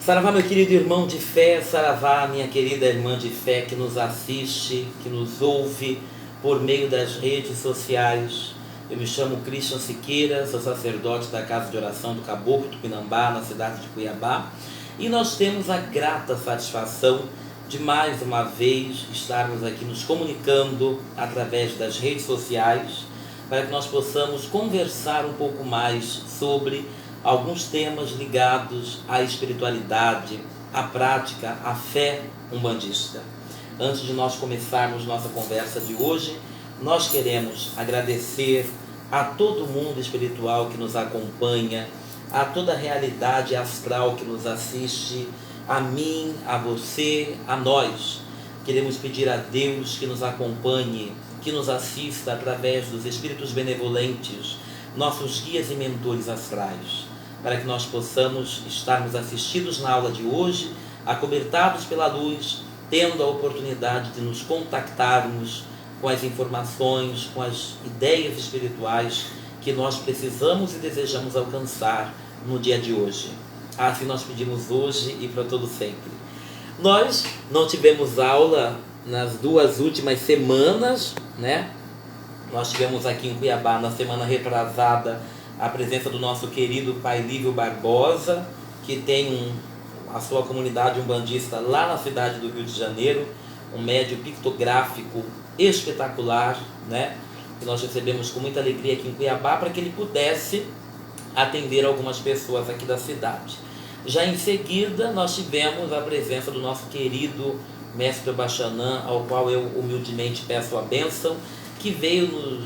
Saravá, meu querido irmão de fé, saravá, minha querida irmã de fé que nos assiste, que nos ouve por meio das redes sociais. Eu me chamo Christian Siqueira, sou sacerdote da Casa de Oração do Caboclo Tupinambá, na cidade de Cuiabá, e nós temos a grata satisfação de mais uma vez estarmos aqui nos comunicando através das redes sociais para que nós possamos conversar um pouco mais sobre alguns temas ligados à espiritualidade, à prática, à fé umbandista. Antes de nós começarmos nossa conversa de hoje, nós queremos agradecer a todo mundo espiritual que nos acompanha, a toda a realidade astral que nos assiste, a mim, a você, a nós. Queremos pedir a Deus que nos acompanhe, que nos assista através dos espíritos benevolentes, nossos guias e mentores astrais, para que nós possamos estarmos assistidos na aula de hoje, acobertados pela luz, tendo a oportunidade de nos contactarmos com as informações, com as ideias espirituais que nós precisamos e desejamos alcançar no dia de hoje. Assim nós pedimos hoje e para todo sempre. Nós não tivemos aula nas 2 últimas semanas, né? Nós tivemos aqui em Cuiabá, na semana retrasada, a presença do nosso querido Pai Lívio Barbosa, que tem a sua comunidade umbandista lá na cidade do Rio de Janeiro, um médio pictográfico espetacular, né? Que nós recebemos com muita alegria aqui em Cuiabá, para que ele pudesse atender algumas pessoas aqui da cidade. Já em seguida, nós tivemos a presença do nosso querido Mestre Baixanã, ao qual eu humildemente peço a bênção, que veio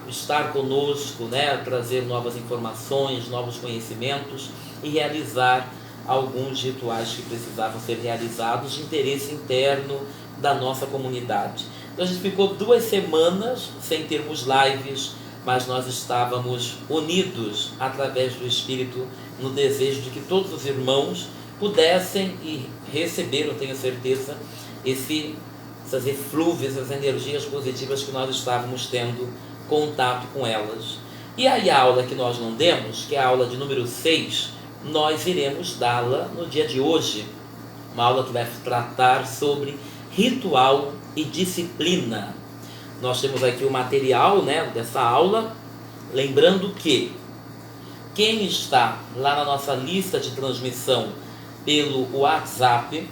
estar conosco, né, trazer novas informações, novos conhecimentos e realizar alguns rituais que precisavam ser realizados de interesse interno da nossa comunidade. Então a gente ficou 2 semanas sem termos lives, mas nós estávamos unidos através do Espírito no desejo de que todos os irmãos pudessem e receberam, tenho certeza, essas eflúvias, essas energias positivas que nós estávamos tendo contato com elas. E aí a aula que nós não demos, que é a aula de número 6, nós iremos dá-la no dia de hoje. Uma aula que vai tratar sobre ritual e disciplina. Nós temos aqui o material, né, dessa aula, lembrando que quem está lá na nossa lista de transmissão pelo WhatsApp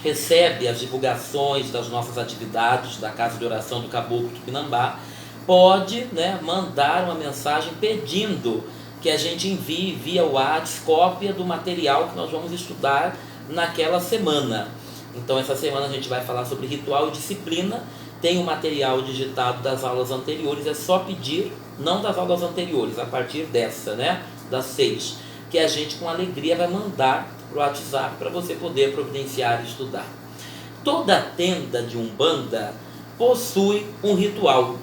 recebe as divulgações das nossas atividades da Casa de Oração do Caboclo Tupinambá, pode, né, mandar uma mensagem pedindo que a gente envie via WhatsApp cópia do material que nós vamos estudar naquela semana. Então essa semana a gente vai falar sobre ritual e disciplina. Tem o material digitado das aulas anteriores, é só pedir, não das aulas anteriores, a partir dessa, né, das 6, que a gente com alegria vai mandar para o WhatsApp para você poder providenciar e estudar. Toda tenda de Umbanda possui um ritual,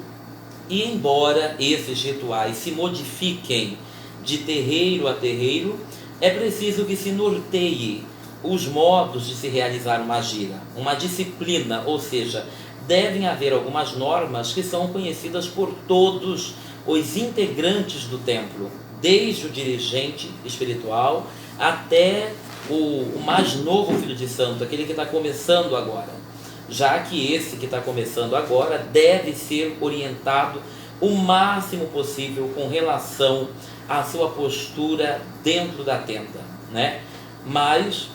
e embora esses rituais se modifiquem de terreiro a terreiro, é preciso que se norteie os modos de se realizar uma gira, uma disciplina, ou seja, devem haver algumas normas que são conhecidas por todos os integrantes do templo, desde o dirigente espiritual até o mais novo filho de santo, aquele que está começando agora, já que esse que está começando agora deve ser orientado o máximo possível com relação à sua postura dentro da tenda, né? Mas,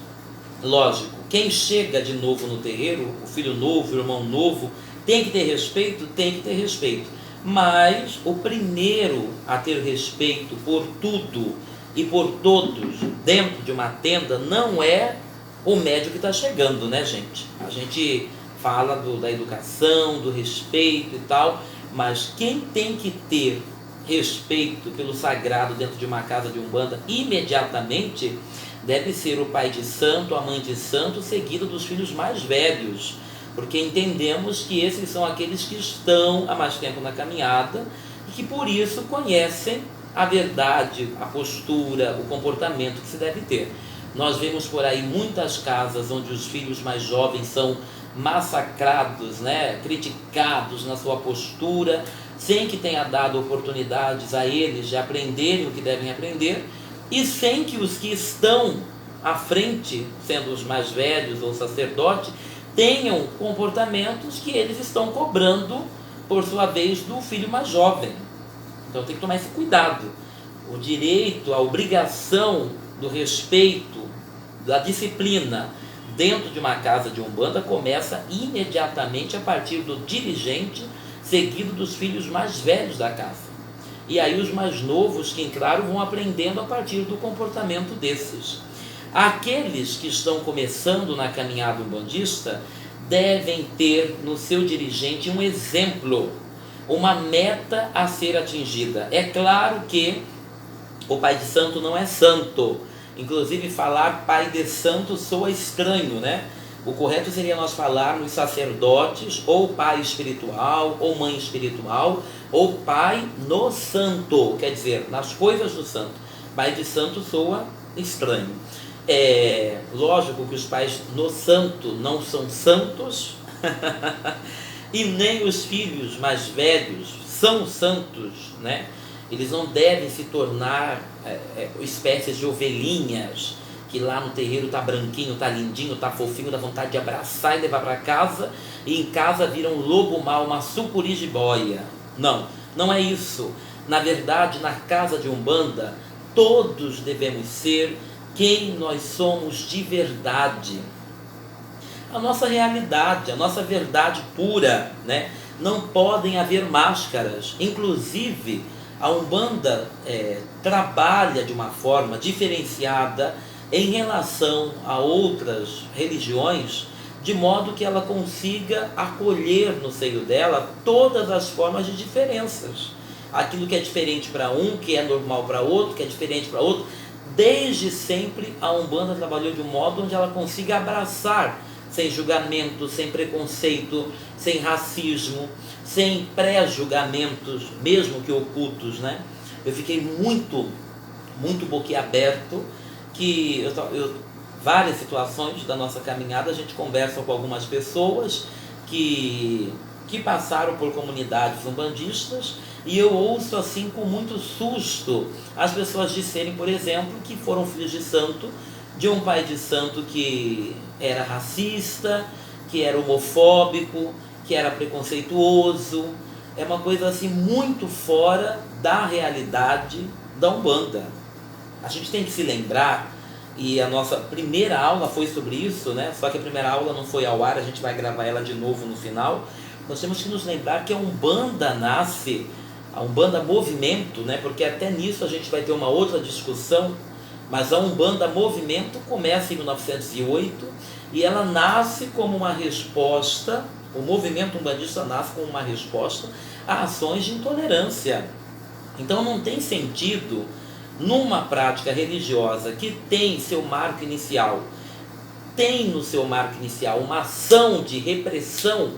lógico, quem chega de novo no terreiro, o filho novo, o irmão novo, tem que ter respeito? Tem que ter respeito. Mas o primeiro a ter respeito por tudo e por todos dentro de uma tenda não é o médium que está chegando, né, gente? A gente fala da educação, do respeito e tal, mas quem tem que ter respeito pelo sagrado dentro de uma casa de Umbanda imediatamente deve ser o pai de santo, a mãe de santo, seguido dos filhos mais velhos, porque entendemos que esses são aqueles que estão há mais tempo na caminhada e que por isso conhecem a verdade, a postura, o comportamento que se deve ter. Nós vemos por aí muitas casas onde os filhos mais jovens são massacrados, né, criticados na sua postura, sem que tenha dado oportunidades a eles de aprenderem o que devem aprender, e sem que os que estão à frente, sendo os mais velhos ou sacerdote, tenham comportamentos que eles estão cobrando, por sua vez, do filho mais jovem. Então tem que tomar esse cuidado. O direito, a obrigação do respeito, da disciplina dentro de uma casa de umbanda começa imediatamente a partir do dirigente, seguido dos filhos mais velhos da casa. E aí os mais novos que entraram vão aprendendo a partir do comportamento desses. Aqueles que estão começando na caminhada umbandista devem ter no seu dirigente um exemplo, uma meta a ser atingida. É claro que o pai de santo não é santo. Inclusive falar pai de santo soa estranho, né? O correto seria nós falarmos sacerdotes, ou pai espiritual, ou mãe espiritual, ou pai no santo, quer dizer, nas coisas do santo. Pai de santo soa estranho. É lógico que os pais no santo não são santos, e nem os filhos mais velhos são santos, né? Eles não devem se tornar espécies de ovelhinhas, que lá no terreiro tá branquinho, tá lindinho, tá fofinho, dá vontade de abraçar e levar para casa, e em casa viram um lobo mau, uma sucuri jiboia. Não, não é isso. Na verdade, na casa de umbanda, todos devemos ser quem nós somos de verdade. A nossa realidade, a nossa verdade pura, né? Não podem haver máscaras. Inclusive, a umbanda trabalha de uma forma diferenciada em relação a outras religiões, de modo que ela consiga acolher no seio dela todas as formas de diferenças. Aquilo que é diferente para um, que é normal para outro, que é diferente para outro. Desde sempre a umbanda trabalhou de um modo onde ela consiga abraçar, sem julgamento, sem preconceito, sem racismo, sem pré-julgamentos, mesmo que ocultos, né? Eu fiquei muito boquiaberto, que várias situações da nossa caminhada a gente conversa com algumas pessoas que passaram por comunidades umbandistas, e eu ouço assim com muito susto as pessoas disserem, por exemplo, que foram filhos de santo, de um pai de santo que era racista, que era homofóbico, que era preconceituoso. É uma coisa assim muito fora da realidade da Umbanda. A gente tem que se lembrar, e a nossa primeira aula foi sobre isso, né? Só que a primeira aula não foi ao ar, a gente vai gravar ela de novo no final. Nós temos que nos lembrar que a Umbanda nasce, a Umbanda Movimento, né? Porque até nisso a gente vai ter uma outra discussão, mas a Umbanda Movimento começa em 1908 e ela nasce como uma resposta, o movimento umbandista nasce como uma resposta a ações de intolerância. Então não tem sentido, numa prática religiosa que tem seu marco inicial, tem no seu marco inicial uma ação de repressão,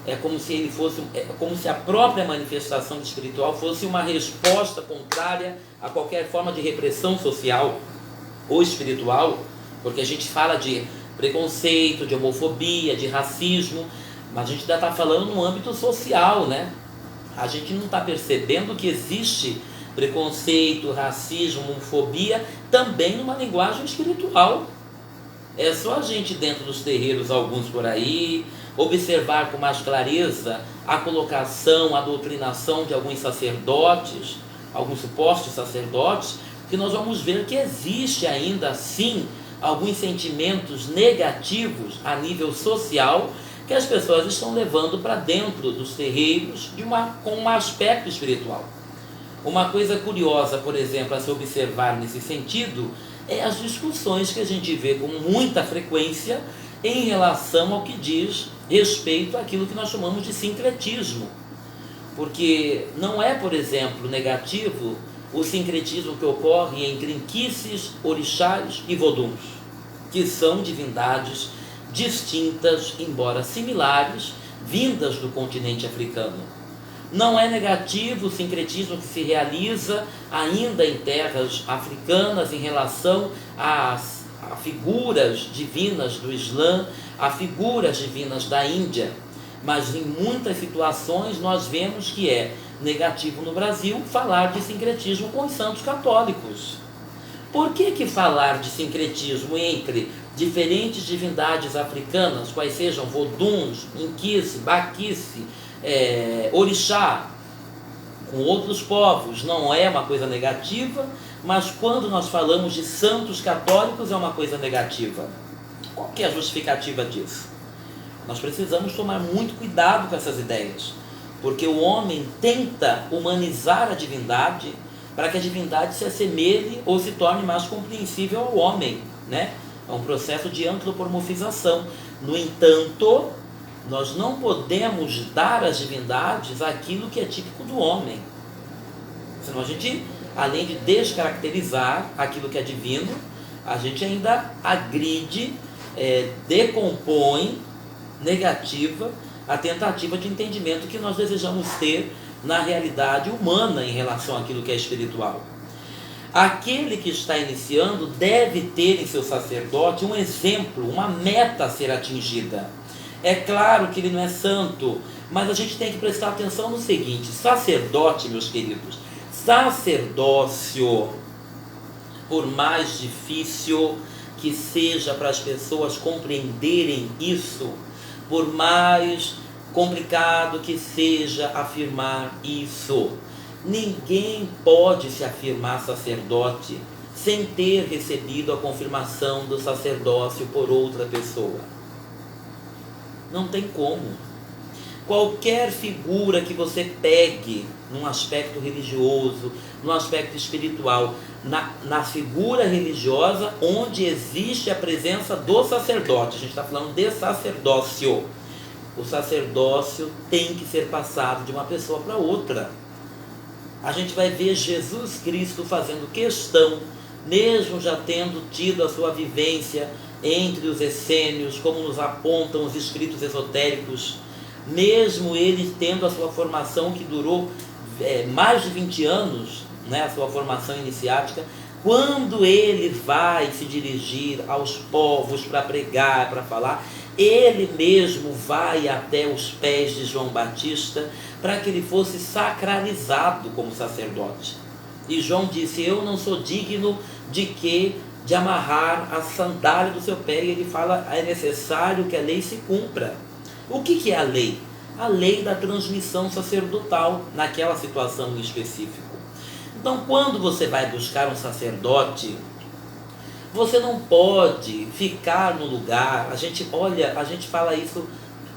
é como se a própria manifestação espiritual fosse uma resposta contrária a qualquer forma de repressão social ou espiritual, porque a gente fala de preconceito, de homofobia, de racismo, mas a gente ainda está falando no âmbito social, né? A gente não está percebendo que existe preconceito, racismo, homofobia também numa linguagem espiritual. É só a gente dentro dos terreiros, alguns por aí, observar com mais clareza a colocação, a doutrinação de alguns sacerdotes, alguns supostos sacerdotes, que nós vamos ver que existe ainda assim alguns sentimentos negativos a nível social que as pessoas estão levando para dentro dos terreiros com um aspecto espiritual. Uma coisa curiosa, por exemplo, a se observar nesse sentido, é as discussões que a gente vê com muita frequência em relação ao que diz respeito àquilo que nós chamamos de sincretismo. Porque não é, por exemplo, negativo o sincretismo que ocorre entre inquices, orixás e voduns, que são divindades distintas, embora similares, vindas do continente africano. Não é negativo o sincretismo que se realiza ainda em terras africanas em relação a figuras divinas do Islã, a figuras divinas da Índia. Mas em muitas situações nós vemos que é negativo no Brasil falar de sincretismo com os santos católicos. Por que falar de sincretismo entre diferentes divindades africanas, quais sejam Voduns, Inquice, Baquice, Orixá, com outros povos, não é uma coisa negativa, mas quando nós falamos de santos católicos é uma coisa negativa? Qual que é a justificativa disso? Nós precisamos tomar muito cuidado com essas ideias, porque o homem tenta humanizar a divindade para que a divindade se assemelhe ou se torne mais compreensível ao homem, né? É um processo de antropomorfização. No entanto, nós não podemos dar às divindades aquilo que é típico do homem. Senão a gente, além de descaracterizar aquilo que é divino, a gente ainda agride, decompõe, negativa a tentativa de entendimento que nós desejamos ter na realidade humana em relação àquilo que é espiritual. Aquele que está iniciando deve ter em seu sacerdote um exemplo, uma meta a ser atingida. É claro que ele não é santo, mas a gente tem que prestar atenção no seguinte: sacerdote, meus queridos, sacerdócio, por mais difícil que seja para as pessoas compreenderem isso, por mais complicado que seja afirmar isso, ninguém pode se afirmar sacerdote sem ter recebido a confirmação do sacerdócio por outra pessoa. Não tem como. Qualquer figura que você pegue num aspecto religioso, num aspecto espiritual, na figura religiosa onde existe a presença do sacerdote, a gente está falando de sacerdócio. O sacerdócio tem que ser passado de uma pessoa para outra. A gente vai ver Jesus Cristo fazendo questão, mesmo já tendo tido a sua vivência entre os essênios, como nos apontam os escritos esotéricos, mesmo ele tendo a sua formação que durou mais de 20 anos, né, a sua formação iniciática, quando ele vai se dirigir aos povos para pregar, para falar, ele mesmo vai até os pés de João Batista para que ele fosse sacralizado como sacerdote. E João disse: eu não sou digno de amarrar a sandália do seu pé. E ele fala: é necessário que a lei se cumpra. O que é a lei? A lei da transmissão sacerdotal naquela situação em específico. Então, quando você vai buscar um sacerdote, você não pode ficar no lugar. A gente fala isso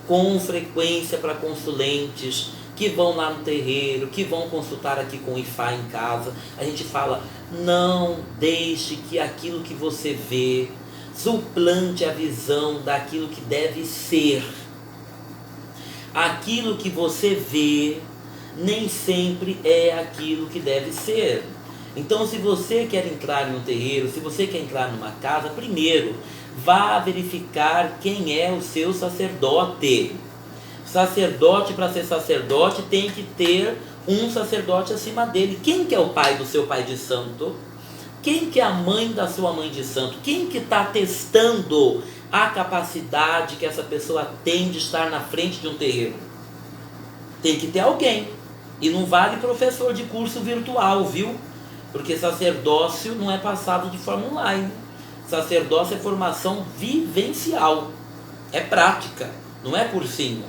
com frequência para consulentes que vão lá no terreiro, que vão consultar aqui com o Ifá em casa. A gente fala: não deixe que aquilo que você vê suplante a visão daquilo que deve ser. Aquilo que você vê nem sempre é aquilo que deve ser. Então, se você quer entrar em um terreiro, se você quer entrar numa casa, primeiro, vá verificar quem é o seu sacerdote. Sacerdote, para ser sacerdote, tem que ter um sacerdote acima dele. Quem que é o pai do seu pai de santo? Quem que é a mãe da sua mãe de santo? Quem que está testando a capacidade que essa pessoa tem de estar na frente de um terreiro? Tem que ter alguém. E não vale professor de curso virtual, viu? Porque sacerdócio não é passado de forma online. Sacerdócio é formação vivencial. É prática, não é cursinho.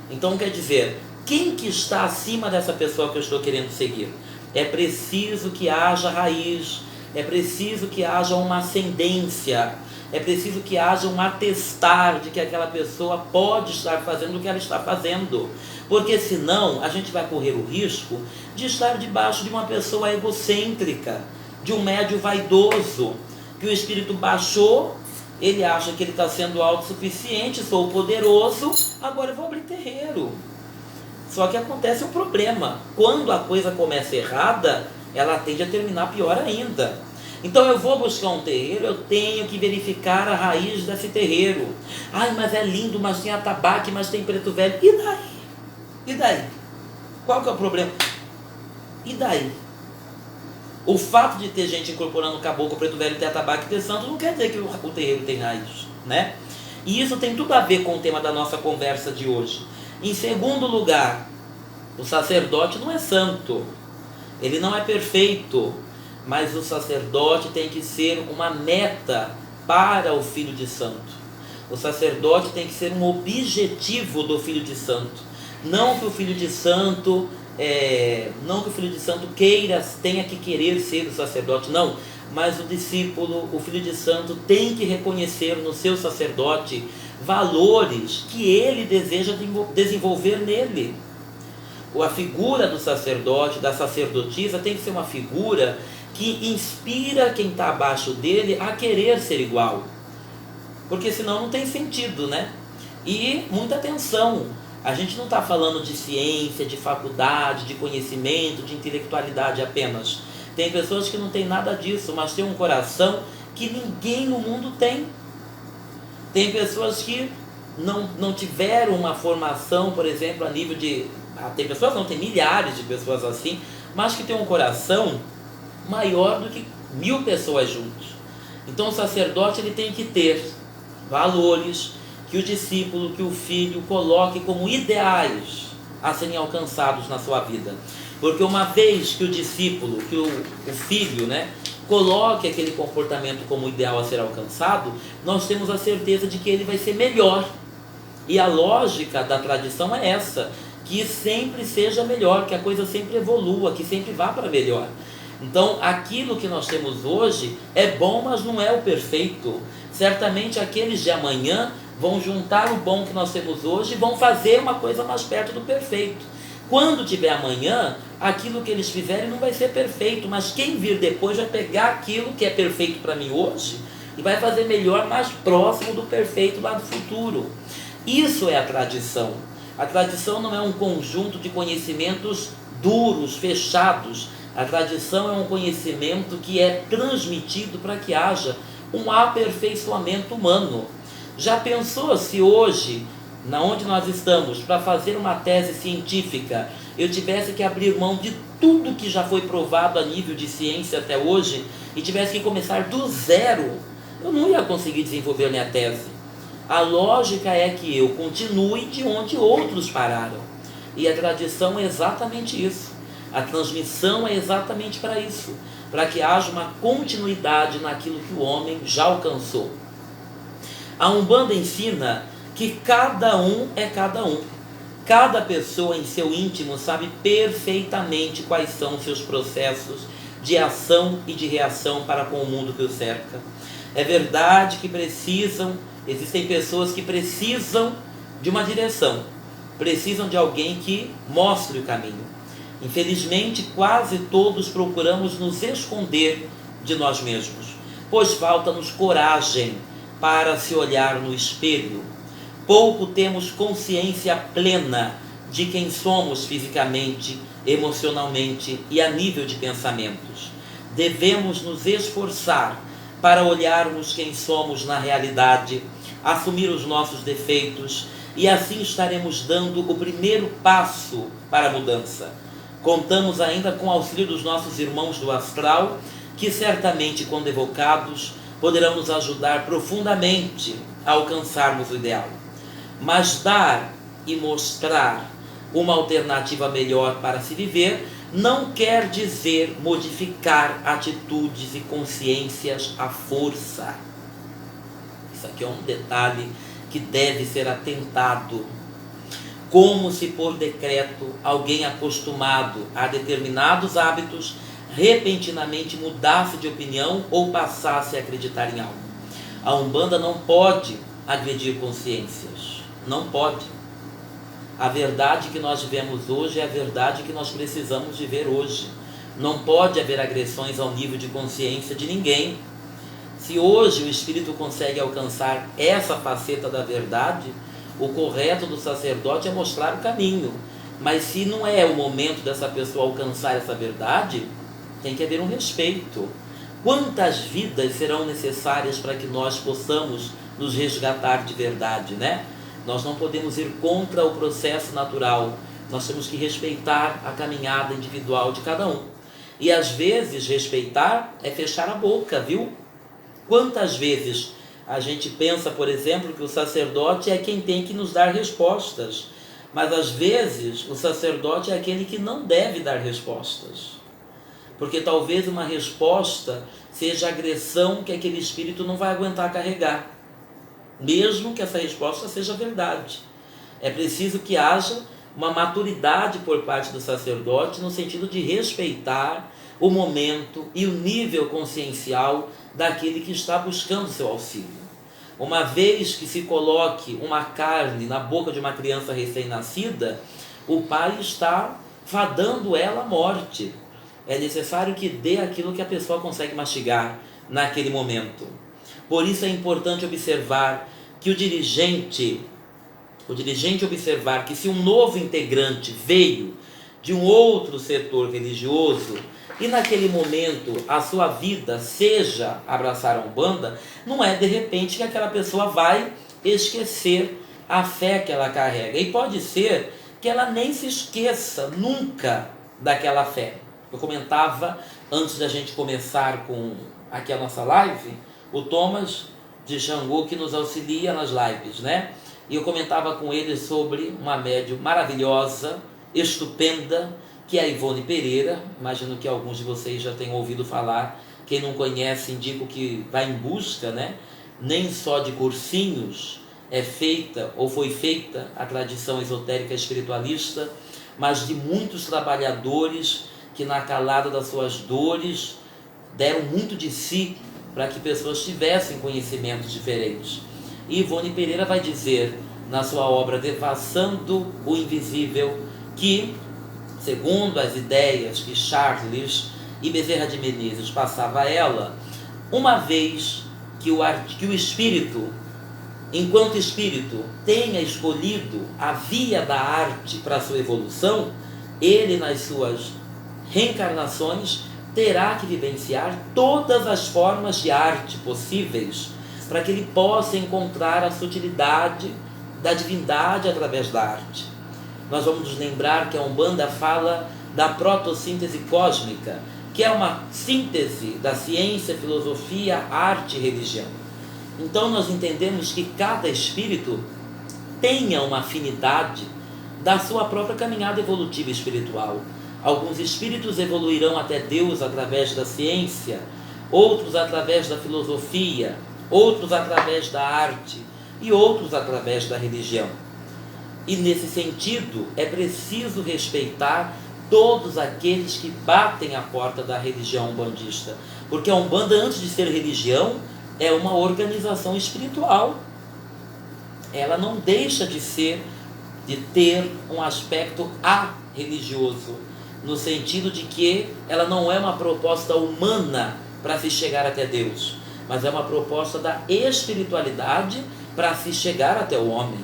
Então, quer dizer, quem que está acima dessa pessoa que eu estou querendo seguir? É preciso que haja raiz, é preciso que haja uma ascendência, é preciso que haja um atestar de que aquela pessoa pode estar fazendo o que ela está fazendo. Porque senão a gente vai correr o risco de estar debaixo de uma pessoa egocêntrica, de um médio vaidoso, que o espírito baixou, ele acha que ele está sendo autossuficiente, sou poderoso, agora eu vou abrir terreiro. Só que acontece um problema: quando a coisa começa errada, ela tende a terminar pior ainda. Então eu vou buscar um terreiro, eu tenho que verificar a raiz desse terreiro. Ai, mas é lindo, mas tem atabaque, mas tem preto velho. E daí? E daí? Qual que é o problema? E daí? O fato de ter gente incorporando caboclo, preto velho, ter atabaque e ter santo não quer dizer que o terreiro tem raiz, né? E isso tem tudo a ver com o tema da nossa conversa de hoje. Em segundo lugar, o sacerdote não é santo, ele não é perfeito, mas o sacerdote tem que ser uma meta para o filho de santo. O sacerdote tem que ser um objetivo do filho de santo. Não que o filho de santo tenha que querer ser o sacerdote, não. Mas o discípulo, o filho de santo, tem que reconhecer no seu sacerdote valores que ele deseja desenvolver nele. A figura do sacerdote, da sacerdotisa, tem que ser uma figura que inspira quem está abaixo dele a querer ser igual. Porque senão não tem sentido, né? E muita atenção, a gente não está falando de ciência, de faculdade, de conhecimento, de intelectualidade apenas. Tem pessoas que não têm nada disso, mas têm um coração que ninguém no mundo tem. Tem pessoas que não tiveram uma formação, por exemplo, a nível de... Tem pessoas, não, tem milhares de pessoas assim, mas que têm um coração maior do que 1000 pessoas juntos. Então o sacerdote ele tem que ter valores que o discípulo, que o filho coloque como ideais a serem alcançados na sua vida. Porque uma vez que o discípulo, que o filho, né, coloque aquele comportamento como ideal a ser alcançado, nós temos a certeza de que ele vai ser melhor. E a lógica da tradição é essa, que sempre seja melhor, que a coisa sempre evolua, que sempre vá para melhor. Então, aquilo que nós temos hoje é bom, mas não é o perfeito. Certamente aqueles de amanhã vão juntar o bom que nós temos hoje e vão fazer uma coisa mais perto do perfeito. Quando tiver amanhã, aquilo que eles fizerem não vai ser perfeito, mas quem vir depois vai pegar aquilo que é perfeito para mim hoje e vai fazer melhor, mais próximo do perfeito lá no futuro. Isso é a tradição. A tradição não é um conjunto de conhecimentos duros, fechados. A tradição é um conhecimento que é transmitido para que haja um aperfeiçoamento humano. Já pensou se hoje, na onde nós estamos, para fazer uma tese científica, eu tivesse que abrir mão de tudo que já foi provado a nível de ciência até hoje e tivesse que começar do zero? Eu não ia conseguir desenvolver minha tese. A lógica é que eu continue de onde outros pararam. E a tradição é exatamente isso. A transmissão é exatamente para isso. Para que haja uma continuidade naquilo que o homem já alcançou. A Umbanda ensina que cada um é cada um. Cada pessoa em seu íntimo sabe perfeitamente quais são os seus processos de ação e de reação para com o mundo que o cerca. É verdade que existem pessoas que precisam de uma direção, precisam de alguém que mostre o caminho. Infelizmente, quase todos procuramos nos esconder de nós mesmos, pois falta-nos coragem para se olhar no espelho. Pouco temos consciência plena de quem somos fisicamente, emocionalmente e a nível de pensamentos. Devemos nos esforçar para olharmos quem somos na realidade, assumir os nossos defeitos e assim estaremos dando o primeiro passo para a mudança. Contamos ainda com o auxílio dos nossos irmãos do astral, que certamente, quando evocados, poderão nos ajudar profundamente a alcançarmos o ideal. Mas dar e mostrar uma alternativa melhor para se viver não quer dizer modificar atitudes e consciências à força. Isso aqui é um detalhe que deve ser atentado. Como se por decreto alguém acostumado a determinados hábitos repentinamente mudasse de opinião ou passasse a acreditar em algo. A Umbanda não pode agredir consciências. Não pode. A verdade que nós vivemos hoje é a verdade que nós precisamos viver hoje. Não pode haver agressões ao nível de consciência de ninguém. Se hoje o espírito consegue alcançar essa faceta da verdade, o correto do sacerdote é mostrar o caminho. Mas se não é o momento dessa pessoa alcançar essa verdade, tem que haver um respeito. Quantas vidas serão necessárias para que nós possamos nos resgatar de verdade, né? Nós não podemos ir contra o processo natural. Nós temos que respeitar a caminhada individual de cada um. E às vezes respeitar é fechar a boca, viu? Quantas vezes a gente pensa, por exemplo, que o sacerdote é quem tem que nos dar respostas. Mas às vezes o sacerdote é aquele que não deve dar respostas. porque talvez uma resposta seja agressão que aquele espírito não vai aguentar carregar, mesmo que essa resposta seja verdade. É preciso que haja uma maturidade por parte do sacerdote no sentido de respeitar o momento e o nível consciencial daquele que está buscando seu auxílio. Uma vez que se coloque uma carne na boca de uma criança recém-nascida, o pai está fadando ela à morte. É necessário que dê aquilo que a pessoa consegue mastigar naquele momento. Por isso é importante observar que o dirigente observar que se um novo integrante veio de um outro setor religioso e naquele momento a sua vida seja abraçar a Umbanda, não é de repente que aquela pessoa vai esquecer a fé que ela carrega. E pode ser que ela nem se esqueça nunca daquela fé. Eu comentava, antes da gente começar com aqui a nossa live, o Thomas de Xangô que nos auxilia nas lives, né? E eu comentava com ele sobre uma médium maravilhosa, estupenda, que é a Ivone Pereira. Imagino que alguns de vocês já tenham ouvido falar. Quem não conhece, indico que vá em busca, né? Nem só de cursinhos é feita ou foi feita a tradição esotérica espiritualista, mas de muitos trabalhadores que na calada das suas dores deram muito de si para que pessoas tivessem conhecimentos diferentes. E Ivone Pereira vai dizer na sua obra Devassando o Invisível que, segundo as ideias que Charles e Bezerra de Menezes passava a ela, uma vez que o espírito, enquanto espírito, tenha escolhido a via da arte para a sua evolução, ele nas suas reencarnações terá que vivenciar todas as formas de arte possíveis para que ele possa encontrar a sutilidade da divindade através da arte. Nós vamos nos lembrar que a Umbanda fala da protossíntese cósmica, que é uma síntese da ciência, filosofia, arte e religião. Então nós entendemos que cada espírito tenha uma afinidade da sua própria caminhada evolutiva espiritual. Alguns espíritos evoluirão até Deus através da ciência, outros através da filosofia, outros através da arte e outros através da religião. E nesse sentido é preciso respeitar todos aqueles que batem a porta da religião umbandista, porque a Umbanda, antes de ser religião, é uma organização espiritual. Ela não deixa de ter um aspecto religioso, no sentido de que ela não é uma proposta humana para se chegar até Deus, mas é uma proposta da espiritualidade para se chegar até o homem.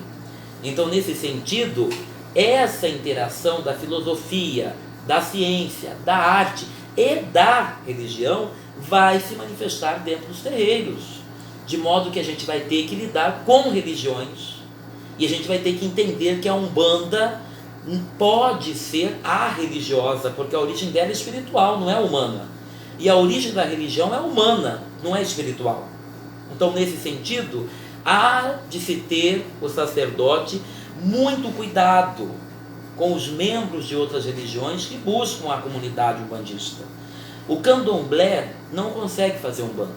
Então, nesse sentido, essa interação da filosofia, da ciência, da arte e da religião vai se manifestar dentro dos terreiros, de modo que a gente vai ter que lidar com religiões e a gente vai ter que entender que a Umbanda pode ser religiosa, porque a origem dela é espiritual, não é humana. E a origem da religião é humana, não é espiritual. Então, nesse sentido, há de se ter o sacerdote muito cuidado com os membros de outras religiões que buscam a comunidade umbandista. O candomblé não consegue fazer Umbanda.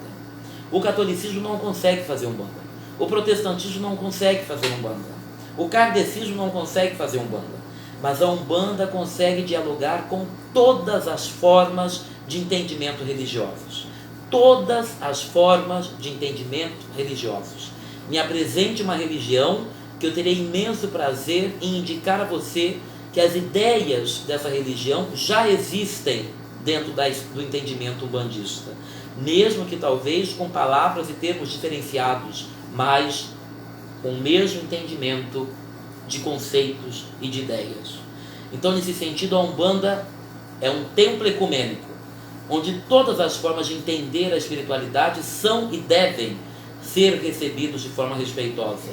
O catolicismo não consegue fazer Umbanda. O protestantismo não consegue fazer Umbanda. O kardecismo não consegue fazer Umbanda. Mas a Umbanda consegue dialogar com todas as formas de entendimento religiosos. Todas as formas de entendimento religiosos. Me apresente uma religião que eu terei imenso prazer em indicar a você que as ideias dessa religião já existem dentro do entendimento umbandista, mesmo que talvez com palavras e termos diferenciados, mas com o mesmo entendimento de conceitos e de ideias. Então, nesse sentido, a Umbanda é um templo ecumênico, onde todas as formas de entender a espiritualidade são e devem ser recebidos de forma respeitosa.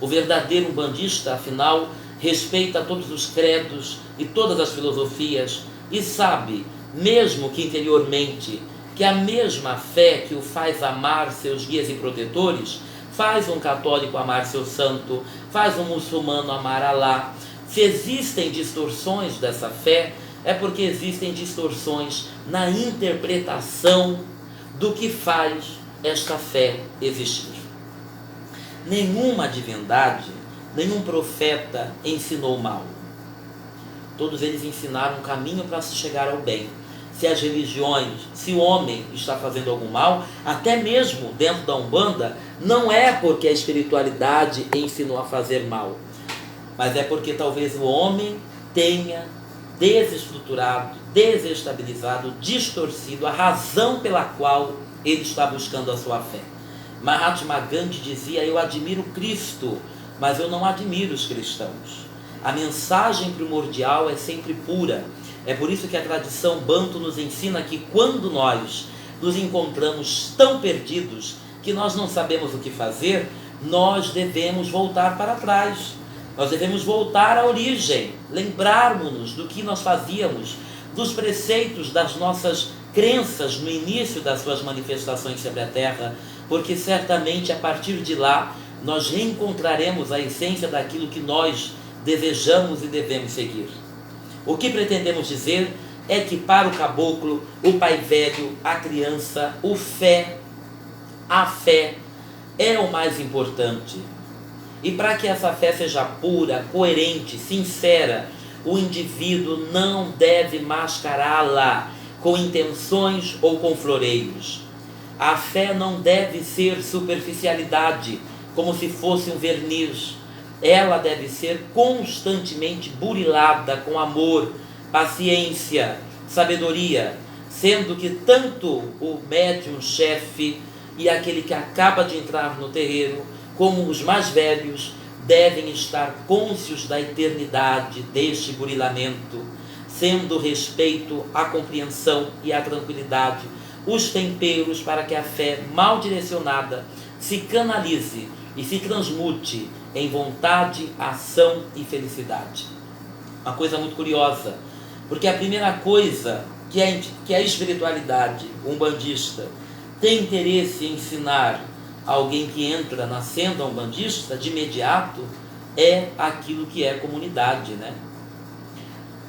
O verdadeiro umbandista, afinal, respeita todos os credos e todas as filosofias e sabe, mesmo que interiormente, que a mesma fé que o faz amar seus guias e protetores faz um católico amar seu santo, faz um muçulmano amar Alá. Se existem distorções dessa fé, é porque existem distorções na interpretação do que faz esta fé existir. Nenhuma divindade, nenhum profeta ensinou mal. Todos eles ensinaram um caminho para se chegar ao bem. Se as religiões, se o homem está fazendo algum mal, até mesmo dentro da Umbanda, não é porque a espiritualidade ensinou a fazer mal, mas é porque talvez o homem tenha desestruturado, desestabilizado, distorcido a razão pela qual ele está buscando a sua fé. Mahatma Gandhi dizia: eu admiro Cristo, mas eu não admiro os cristãos. A mensagem primordial é sempre pura. É por isso que a tradição banto nos ensina que quando nós nos encontramos tão perdidos que nós não sabemos o que fazer, nós devemos voltar para trás. Nós devemos voltar à origem, lembrarmos-nos do que nós fazíamos, dos preceitos das nossas crenças no início das suas manifestações sobre a Terra, porque certamente a partir de lá nós reencontraremos a essência daquilo que nós desejamos e devemos seguir. O que pretendemos dizer é que para o caboclo, o pai velho, a criança, a fé é o mais importante. E para que essa fé seja pura, coerente, sincera, o indivíduo não deve mascará-la com intenções ou com floreios. A fé não deve ser superficialidade, como se fosse um verniz. Ela deve ser constantemente burilada com amor, paciência, sabedoria, sendo que tanto o médium-chefe e aquele que acaba de entrar no terreiro, como os mais velhos, devem estar cônscios da eternidade deste burilamento, sendo o respeito, a compreensão e a tranquilidade os temperos para que a fé mal direcionada se canalize e se transmute em vontade, ação e felicidade. Uma coisa muito curiosa, porque a primeira coisa que a espiritualidade umbandista tem interesse em ensinar a alguém que entra na senda umbandista, de imediato, é aquilo que é comunidade, né?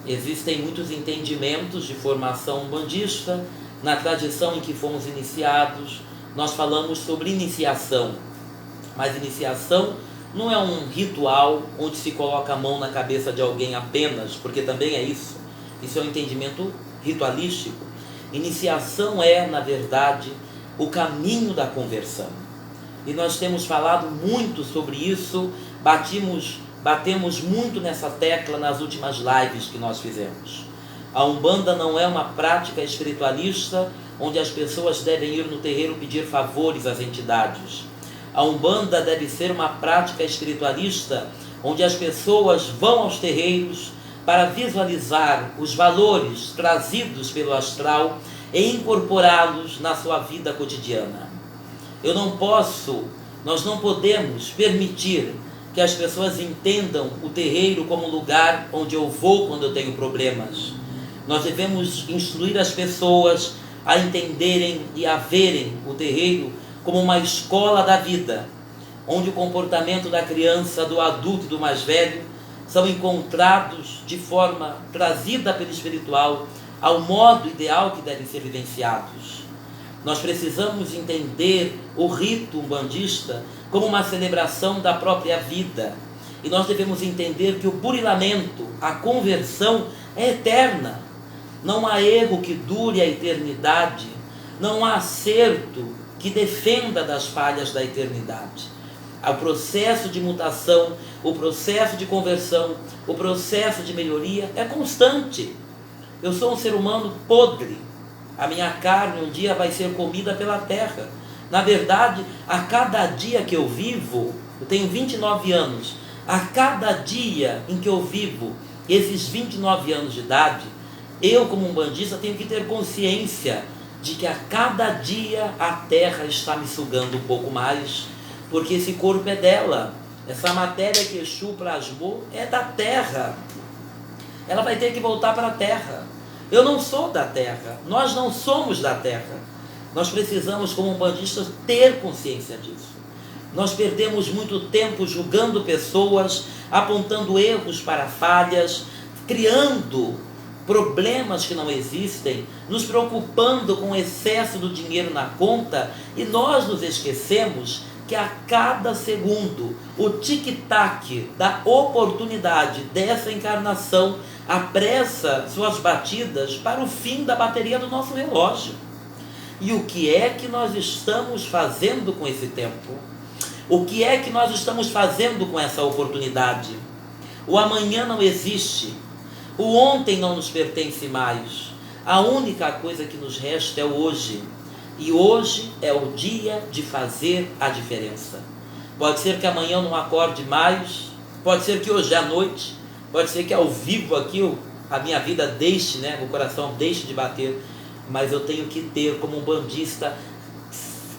Existem muitos entendimentos de formação umbandista. Na tradição em que fomos iniciados, nós falamos sobre iniciação, mas iniciação não é um ritual onde se coloca a mão na cabeça de alguém apenas, porque também é isso. Isso é um entendimento ritualístico. Iniciação é, na verdade, o caminho da conversão. E nós temos falado muito sobre isso, batemos muito nessa tecla nas últimas lives que nós fizemos. A Umbanda não é uma prática espiritualista onde as pessoas devem ir no terreiro pedir favores às entidades. A Umbanda deve ser uma prática espiritualista onde as pessoas vão aos terreiros para visualizar os valores trazidos pelo astral e incorporá-los na sua vida cotidiana. Nós não podemos permitir que as pessoas entendam o terreiro como lugar onde eu vou quando eu tenho problemas. Nós devemos instruir as pessoas a entenderem e a verem o terreiro como uma escola da vida, onde o comportamento da criança, do adulto e do mais velho são encontrados de forma trazida pelo espiritual ao modo ideal que devem ser vivenciados. Nós precisamos entender o rito umbandista como uma celebração da própria vida. E nós devemos entender que o burilamento, a conversão é eterna. Não há erro que dure a eternidade, não há acerto que defenda das falhas da eternidade. O processo de mutação, o processo de conversão, o processo de melhoria é constante. Eu sou um ser humano podre, a minha carne um dia vai ser comida pela terra. Na verdade, a cada dia que eu vivo, eu tenho 29 anos, a cada dia em que eu vivo esses 29 anos de idade, eu, como umbandista, tenho que ter consciência de que a cada dia a terra está me sugando um pouco mais, porque esse corpo é dela. Essa matéria que Exu plasmou é da terra. Ela vai ter que voltar para a terra. Eu não sou da terra, nós não somos da terra. Nós precisamos, como umbandistas, ter consciência disso. Nós perdemos muito tempo julgando pessoas, apontando erros para falhas, criando problemas que não existem, nos preocupando com o excesso do dinheiro na conta, e nós nos esquecemos que a cada segundo o tic-tac da oportunidade dessa encarnação apressa suas batidas para o fim da bateria do nosso relógio. E o que é que nós estamos fazendo com esse tempo? O que é que nós estamos fazendo com essa oportunidade? O amanhã não existe. O ontem não nos pertence mais. A única coisa que nos resta é o hoje. E hoje é o dia de fazer a diferença. Pode ser que amanhã eu não acorde mais, pode ser que hoje à noite, pode ser que ao vivo aqui a minha vida deixe, o coração deixe de bater, mas eu tenho que ter como um bandista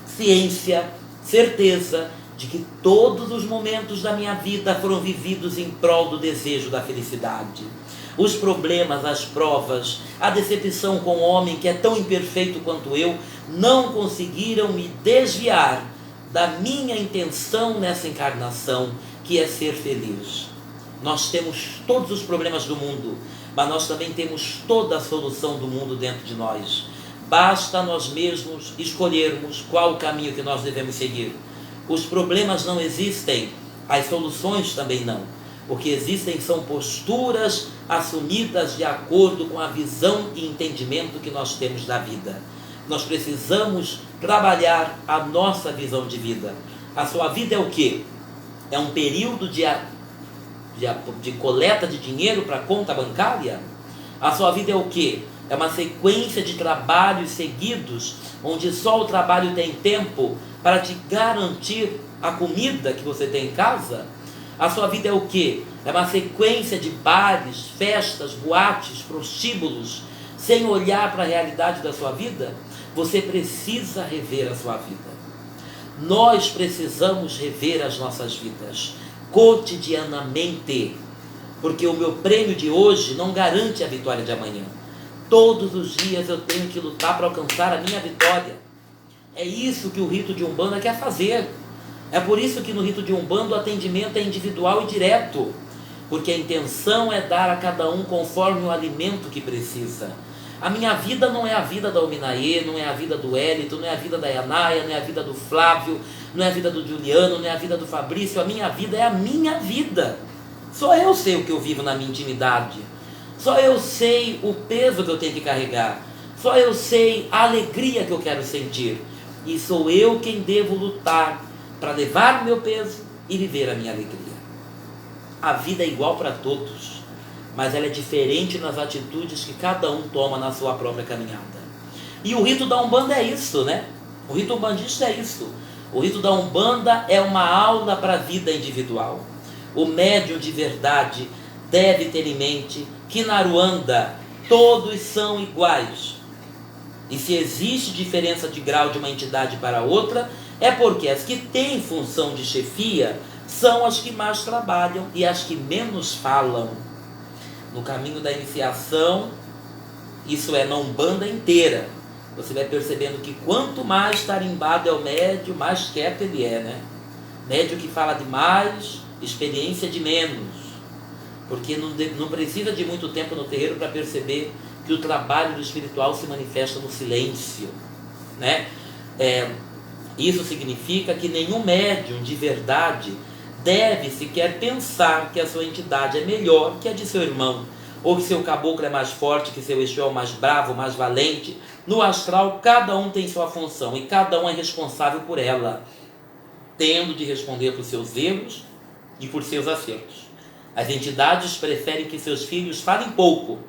ciência, certeza de que todos os momentos da minha vida foram vividos em prol do desejo da felicidade. Os problemas, as provas, a decepção com o homem que é tão imperfeito quanto eu, não conseguiram me desviar da minha intenção nessa encarnação, que é ser feliz. Nós temos todos os problemas do mundo, mas nós também temos toda a solução do mundo dentro de nós. Basta nós mesmos escolhermos qual o caminho que nós devemos seguir. Os problemas não existem, as soluções também não. O que existem são posturas assumidas de acordo com a visão e entendimento que nós temos da vida. Nós precisamos trabalhar a nossa visão de vida. A sua vida é o quê? É um período de coleta de dinheiro para a conta bancária? A sua vida é o quê? É uma sequência de trabalhos seguidos, onde só o trabalho tem tempo para te garantir a comida que você tem em casa? A sua vida é o quê? É uma sequência de bares, festas, boates, prostíbulos, sem olhar para a realidade da sua vida? Você precisa rever a sua vida. Nós precisamos rever as nossas vidas, cotidianamente, porque o meu prêmio de hoje não garante a vitória de amanhã. Todos os dias eu tenho que lutar para alcançar a minha vitória. É isso que o rito de Umbanda quer fazer. É por isso que no rito de Umbanda o atendimento é individual e direto, porque a intenção é dar a cada um conforme o alimento que precisa. A minha vida não é a vida da Ominaê, não é a vida do Hélito, não é a vida da Yanaia, não é a vida do Flávio, não é a vida do Juliano, não é a vida do Fabrício. A minha vida é a minha vida. Só eu sei o que eu vivo na minha intimidade. Só eu sei o peso que eu tenho que carregar. Só eu sei a alegria que eu quero sentir. E sou eu quem devo lutar para levar o meu peso e viver a minha alegria. A vida é igual para todos, mas ela é diferente nas atitudes que cada um toma na sua própria caminhada. E o rito da Umbanda é isso, O rito umbandista é isso. O rito da Umbanda é uma aula para a vida individual. O médium de verdade deve ter em mente que na Ruanda todos são iguais. E se existe diferença de grau de uma entidade para outra, é porque as que têm função de chefia são as que mais trabalham e as que menos falam. No caminho da iniciação, isso é na Umbanda inteira, você vai percebendo que quanto mais tarimbado é o médium, mais quieto ele é, Médium que fala demais, experiência de menos. Porque não precisa de muito tempo no terreiro para perceber que o trabalho do espiritual se manifesta no silêncio, Isso significa que nenhum médium de verdade deve sequer pensar que a sua entidade é melhor que a de seu irmão, ou que seu caboclo é mais forte, que seu Exu é o mais bravo, mais valente. No astral, cada um tem sua função e cada um é responsável por ela, tendo de responder por seus erros e por seus acertos. As entidades preferem que seus filhos falem pouco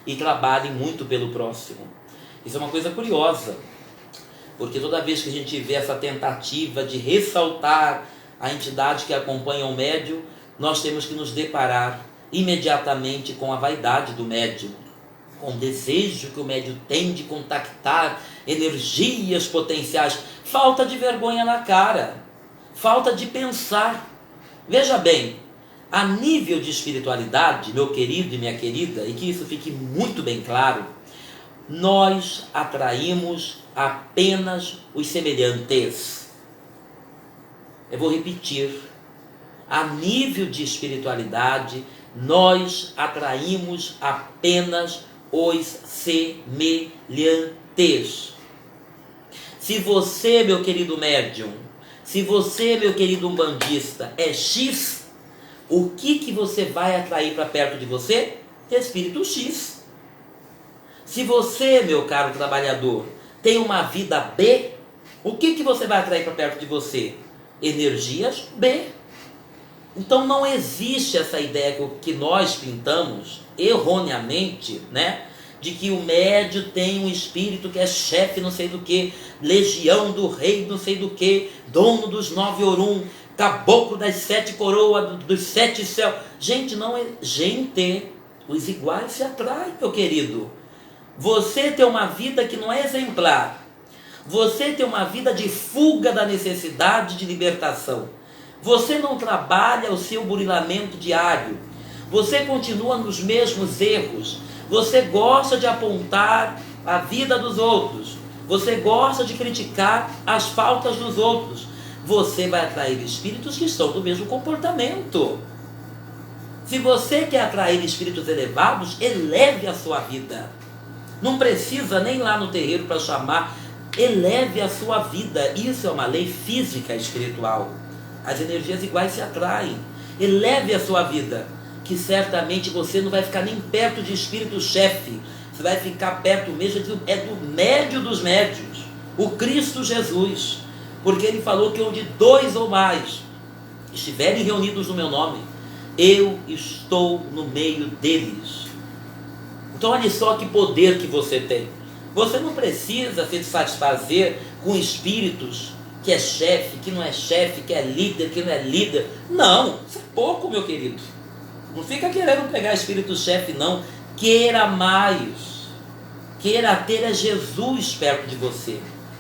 e trabalhem muito pelo próximo. Isso é uma coisa curiosa, porque toda vez que a gente vê essa tentativa de ressaltar a entidade que acompanha o médium, nós temos que nos deparar imediatamente com a vaidade do médium, com o desejo que o médium tem de contactar energias potenciais, falta de vergonha na cara, falta de pensar. Veja bem, a nível de espiritualidade, meu querido e minha querida, e que isso fique muito bem claro, nós atraímos apenas os semelhantes. Eu vou repetir. A nível de espiritualidade, Nós atraímos apenas os semelhantes. Se você, meu querido médium, se você, meu querido umbandista, é X, o que você vai atrair para perto de você? Espírito X. Se você, meu caro trabalhador, tem uma vida B, o que você vai atrair para perto de você? Energias B. Então não existe essa ideia que nós pintamos erroneamente, né? De que o médio tem um espírito que é chefe não sei do que, legião do rei não sei do que, dono dos 9 Orum, caboclo das 7 coroas, dos 7 céus. Gente, não é... Gente, os iguais se atraem, meu querido. Você tem uma vida que não é exemplar. Você tem uma vida de fuga da necessidade de libertação. Você não trabalha o seu burilamento diário. Você continua nos mesmos erros. Você gosta de apontar a vida dos outros. Você gosta de criticar as faltas dos outros. Você vai atrair espíritos que estão do mesmo comportamento. Se você quer atrair espíritos elevados, eleve a sua vida. Não precisa nem lá no terreiro para chamar. Eleve a sua vida. Isso é uma lei física espiritual. As energias iguais se atraem. Eleve a sua vida, que certamente você não vai ficar nem perto de espírito-chefe. Você vai ficar perto mesmo do médio dos médios, o Cristo Jesus. Porque ele falou que onde 2 ou mais estiverem reunidos no meu nome, eu estou no meio deles. Então olha só que poder que você tem. Você não precisa se satisfazer com espíritos que é chefe, que não é chefe, que é líder, que não é líder. Não, isso é pouco, meu querido. Não fica querendo pegar espírito-chefe, não. Queira mais. Queira ter Jesus perto de você.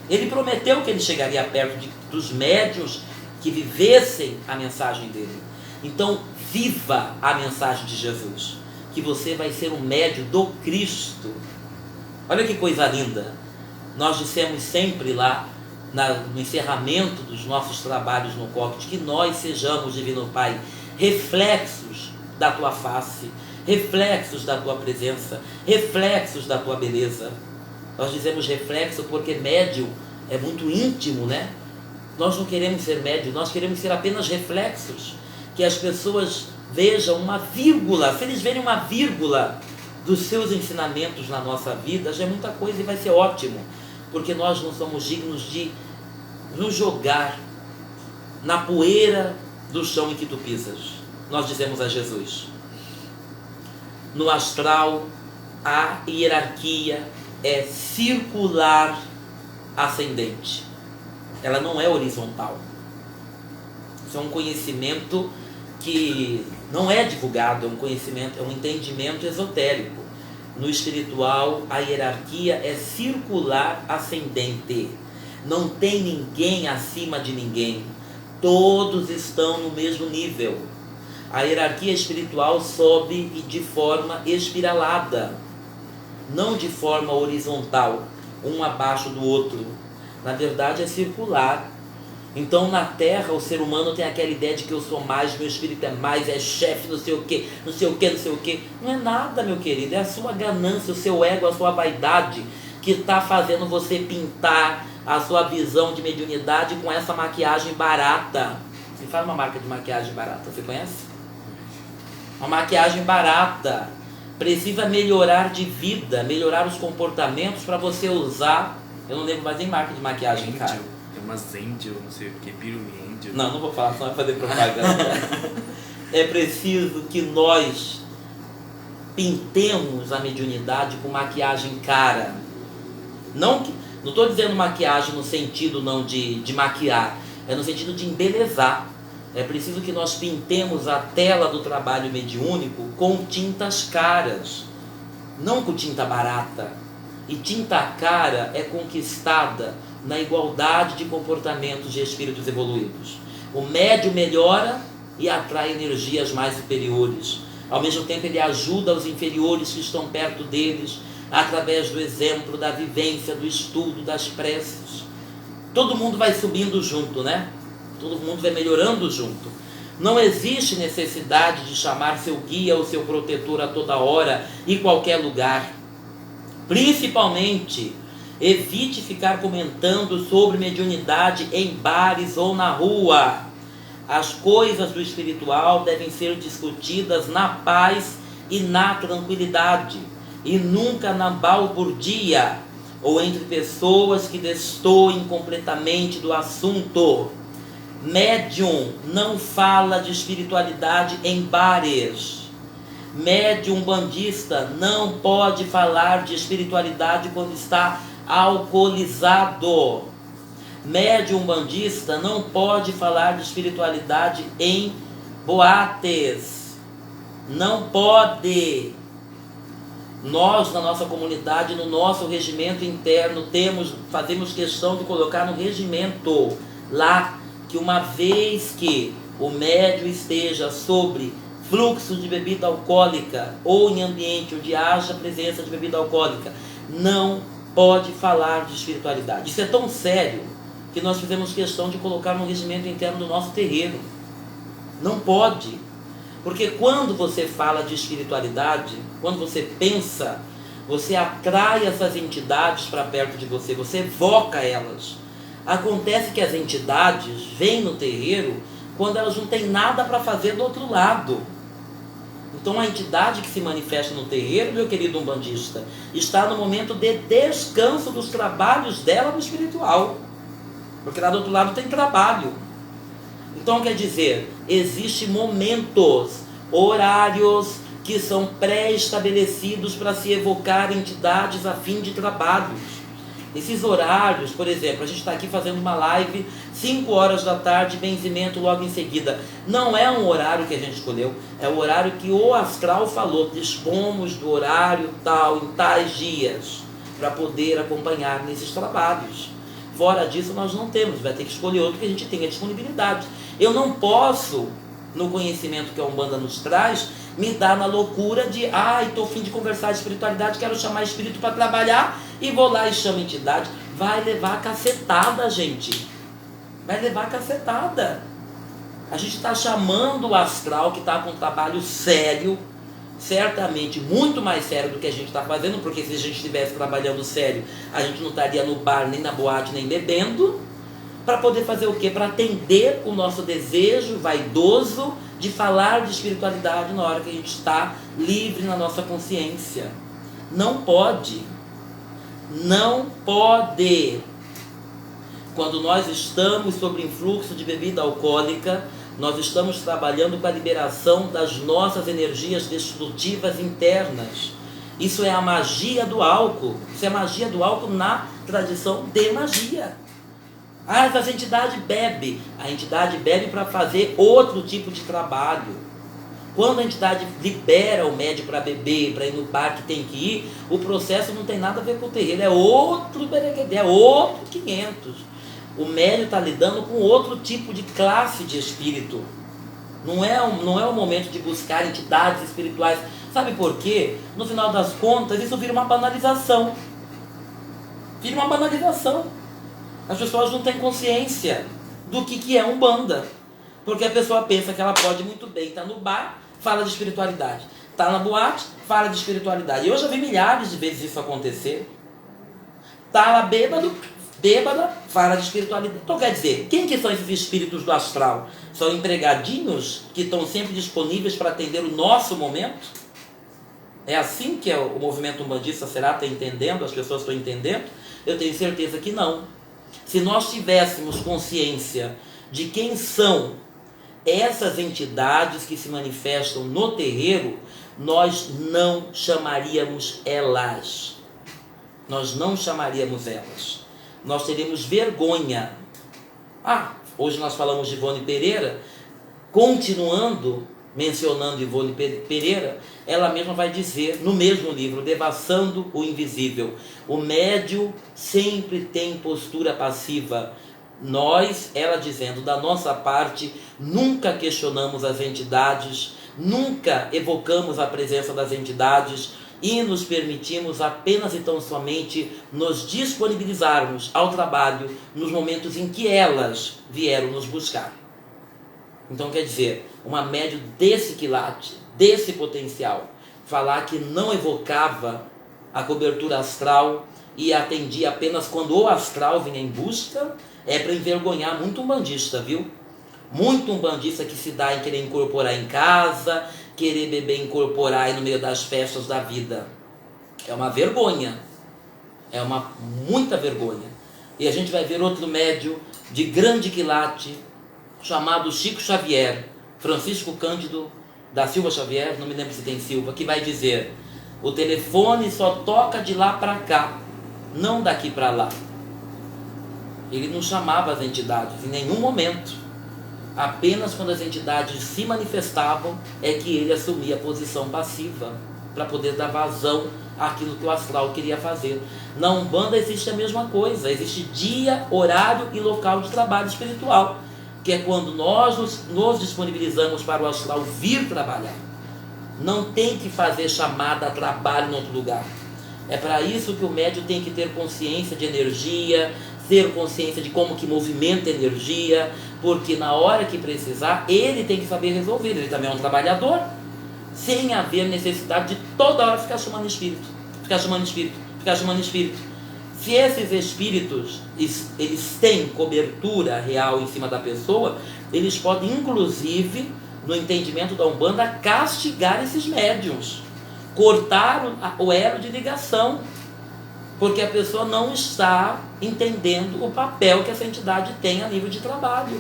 Ele prometeu que ele chegaria perto dos médiuns que vivessem a mensagem dele. Então, viva a mensagem de Jesus, que você vai ser um médium do Cristo. Olha que coisa linda. Nós dissemos sempre lá, no encerramento dos nossos trabalhos no COCT, que nós sejamos, Divino Pai, reflexos da tua face, reflexos da tua presença, reflexos da tua beleza. Nós dizemos reflexo porque médium é muito íntimo, né? Nós não queremos ser médium, nós queremos ser apenas reflexos, que as pessoas vejam uma vírgula. Se eles verem uma vírgula dos seus ensinamentos na nossa vida, já é muita coisa e vai ser ótimo, porque nós não somos dignos de nos jogar na poeira do chão em que tu pisas. Nós dizemos a Jesus: no astral, a hierarquia é circular ascendente, ela não é horizontal. Isso é um conhecimento que não é divulgado, é um conhecimento, é um entendimento esotérico. No espiritual, a hierarquia é circular ascendente. Não tem ninguém acima de ninguém. Todos estão no mesmo nível. A hierarquia espiritual sobe de forma espiralada, não de forma horizontal, um abaixo do outro. Na verdade, é circular. Então, na Terra, o ser humano tem aquela ideia de que eu sou mais, meu espírito é mais, é chefe, não sei o que, não sei o que, não sei o que. Não é nada, meu querido, é a sua ganância, o seu ego, a sua vaidade que está fazendo você pintar a sua visão de mediunidade com essa maquiagem barata. Me fala uma marca de maquiagem barata, você conhece? Uma maquiagem barata. Precisa melhorar de vida, melhorar os comportamentos para você usar. Eu não lembro mais nem marca de maquiagem, cara. Tem umas Angel, não sei o que, Pirumi Angel. Não vou falar, senão vai fazer propaganda. É preciso que nós pintemos a mediunidade com maquiagem cara. Não estou dizendo maquiagem no sentido não de maquiar, é no sentido de embelezar. É preciso que nós pintemos a tela do trabalho mediúnico com tintas caras, não com tinta barata. E tinta cara é conquistada na igualdade de comportamentos de espíritos evoluídos. O médium melhora e atrai energias mais superiores. Ao mesmo tempo, ele ajuda os inferiores que estão perto deles, através do exemplo, da vivência, do estudo, das preces. Todo mundo vai subindo junto, né? Todo mundo vai melhorando junto. Não existe necessidade de chamar seu guia ou seu protetor a toda hora e qualquer lugar. Principalmente, evite ficar comentando sobre mediunidade em bares ou na rua. As coisas do espiritual devem ser discutidas na paz e na tranquilidade, e nunca na balbúrdia ou entre pessoas que destoem completamente do assunto. Médium não fala de espiritualidade em bares. Médium bandista não pode falar de espiritualidade quando está alcoolizado. Médium bandista não pode falar de espiritualidade em boates. Não pode. Nós, na nossa comunidade, no nosso regimento interno, fazemos questão de colocar no regimento lá que uma vez que o médium esteja sobre fluxo de bebida alcoólica ou em ambiente onde haja presença de bebida alcoólica, não pode falar de espiritualidade. Isso é tão sério que nós fizemos questão de colocar no regimento interno do nosso terreiro. Não pode. Porque quando você fala de espiritualidade, quando você pensa, você atrai essas entidades para perto de você, você evoca elas. Acontece que as entidades vêm no terreiro quando elas não têm nada para fazer do outro lado. Então a entidade que se manifesta no terreiro, meu querido umbandista, está no momento de descanso dos trabalhos dela no espiritual. Porque lá do outro lado tem trabalho. Então quer dizer, existem momentos, horários que são pré-estabelecidos para se evocar entidades a fim de trabalhos. Esses horários, por exemplo, a gente está aqui fazendo uma live 5 horas da tarde, benzimento logo em seguida. Não é um horário que a gente escolheu, é o horário que o astral falou. Dispomos do horário tal, em tais dias, para poder acompanhar nesses trabalhos. Fora disso nós não temos, vai ter que escolher outro que a gente tenha disponibilidade. Eu não posso, no conhecimento que a Umbanda nos traz, me dar na loucura de estou a fim de conversar de espiritualidade, quero chamar espírito para trabalhar e vou lá e chamo entidade. Vai levar cacetada, gente. Vai levar cacetada. A gente está chamando o astral que está com um trabalho sério, certamente muito mais sério do que a gente está fazendo, porque se a gente estivesse trabalhando sério, a gente não estaria no bar, nem na boate, nem bebendo, para poder fazer o quê? Para atender o nosso desejo vaidoso de falar de espiritualidade na hora que a gente está livre na nossa consciência. Não pode. Não pode. Quando nós estamos sob influxo de bebida alcoólica, nós estamos trabalhando com a liberação das nossas energias destrutivas internas. Isso é a magia do álcool. Isso é a magia do álcool na tradição de magia. Essa entidade bebe. A entidade bebe para fazer outro tipo de trabalho. Quando a entidade libera o médium para beber, para ir no bar que tem que ir, o processo não tem nada a ver com o terreiro. É outro bereguedê, é outro 500. O médium está lidando com outro tipo de classe de espírito. Não é o momento de buscar entidades espirituais. Sabe por quê? No final das contas, isso vira uma banalização. Vira uma banalização. As pessoas não têm consciência do que é Umbanda. Porque a pessoa pensa que ela pode muito bem estar no bar, fala de espiritualidade. Está na boate, fala de espiritualidade. Eu já vi milhares de vezes isso acontecer. Está lá bêbada, fala de espiritualidade. Então quer dizer, quem que são esses espíritos do astral? São empregadinhos que estão sempre disponíveis para atender o nosso momento? É assim que o movimento umbandista será? Está entendendo? As pessoas estão entendendo? Eu tenho certeza que não. Se nós tivéssemos consciência de quem são essas entidades que se manifestam no terreiro, nós não chamaríamos elas. Nós não chamaríamos elas. Nós teríamos vergonha. Hoje nós falamos de Ivone Pereira, continuando mencionando Ivone Pereira, ela mesma vai dizer no mesmo livro, Devassando o Invisível, o médium sempre tem postura passiva. Nós, ela dizendo, da nossa parte, nunca questionamos as entidades, nunca evocamos a presença das entidades e nos permitimos apenas e tão somente nos disponibilizarmos ao trabalho nos momentos em que elas vieram nos buscar. Então, quer dizer, uma médium desse quilate, desse potencial, falar que não evocava a cobertura astral e atendia apenas quando o astral vinha em busca, é para envergonhar muito umbandista, viu? Muito umbandista que se dá em querer incorporar em casa, querer beber, incorporar aí no meio das festas da vida. É uma vergonha. É uma muita vergonha. E a gente vai ver outro médium de grande quilate, chamado Chico Xavier, Francisco Cândido da Silva Xavier, não me lembro se tem Silva, que vai dizer: o telefone só toca de lá para cá, não daqui para lá. Ele não chamava as entidades em nenhum momento. Apenas quando as entidades se manifestavam é que ele assumia a posição passiva para poder dar vazão àquilo que o astral queria fazer. Na Umbanda existe a mesma coisa, existe dia, horário e local de trabalho espiritual, que é quando nós nos disponibilizamos para o astral vir trabalhar. Não tem que fazer chamada a trabalho em outro lugar. É para isso que o médium tem que ter consciência de energia, ter consciência de como que movimenta a energia, porque na hora que precisar, ele tem que saber resolver. Ele também é um trabalhador, sem haver necessidade de toda hora ficar chamando espírito, ficar chamando espírito, ficar chamando espírito. Se esses espíritos, eles têm cobertura real em cima da pessoa, eles podem, inclusive, no entendimento da Umbanda, castigar esses médiuns, cortar o elo de ligação, porque a pessoa não está entendendo o papel que essa entidade tem a nível de trabalho.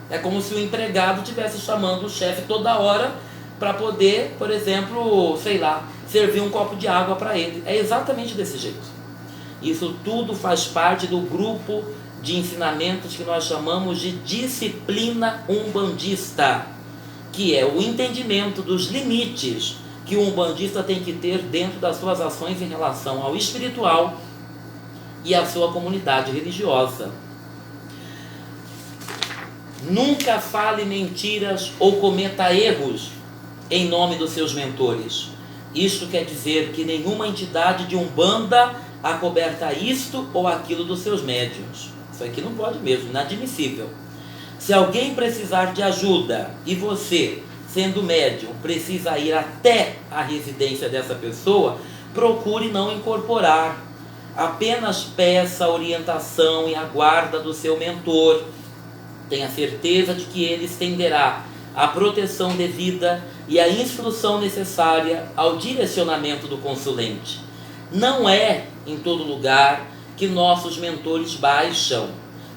É como se o empregado estivesse chamando o chefe toda hora para poder, por exemplo, sei lá, servir um copo de água para ele. É exatamente desse jeito. Isso tudo faz parte do grupo de ensinamentos que nós chamamos de disciplina umbandista, que é o entendimento dos limites que o umbandista tem que ter dentro das suas ações em relação ao espiritual e à sua comunidade religiosa. Nunca fale mentiras ou cometa erros em nome dos seus mentores. Isto quer dizer que nenhuma entidade de Umbanda acoberta isto ou aquilo dos seus médiuns. Isso aqui não pode mesmo, inadmissível. Se alguém precisar de ajuda e você, sendo médium, precisa ir até a residência dessa pessoa, procure não incorporar. Apenas peça orientação e a guarda do seu mentor. Tenha certeza de que ele estenderá a proteção devida e a instrução necessária ao direcionamento do consulente. Não é em todo lugar que nossos mentores baixam,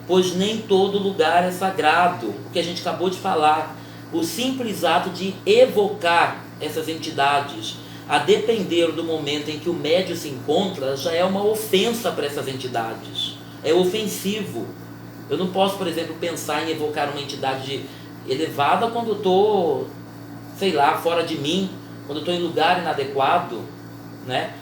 pois nem todo lugar é sagrado. O que a gente acabou de falar, o simples ato de evocar essas entidades, a depender do momento em que o médium se encontra, já é uma ofensa para essas entidades. É ofensivo. Eu não posso, por exemplo, pensar em evocar uma entidade elevada quando eu estou, sei lá, fora de mim, quando eu estou em lugar inadequado, né?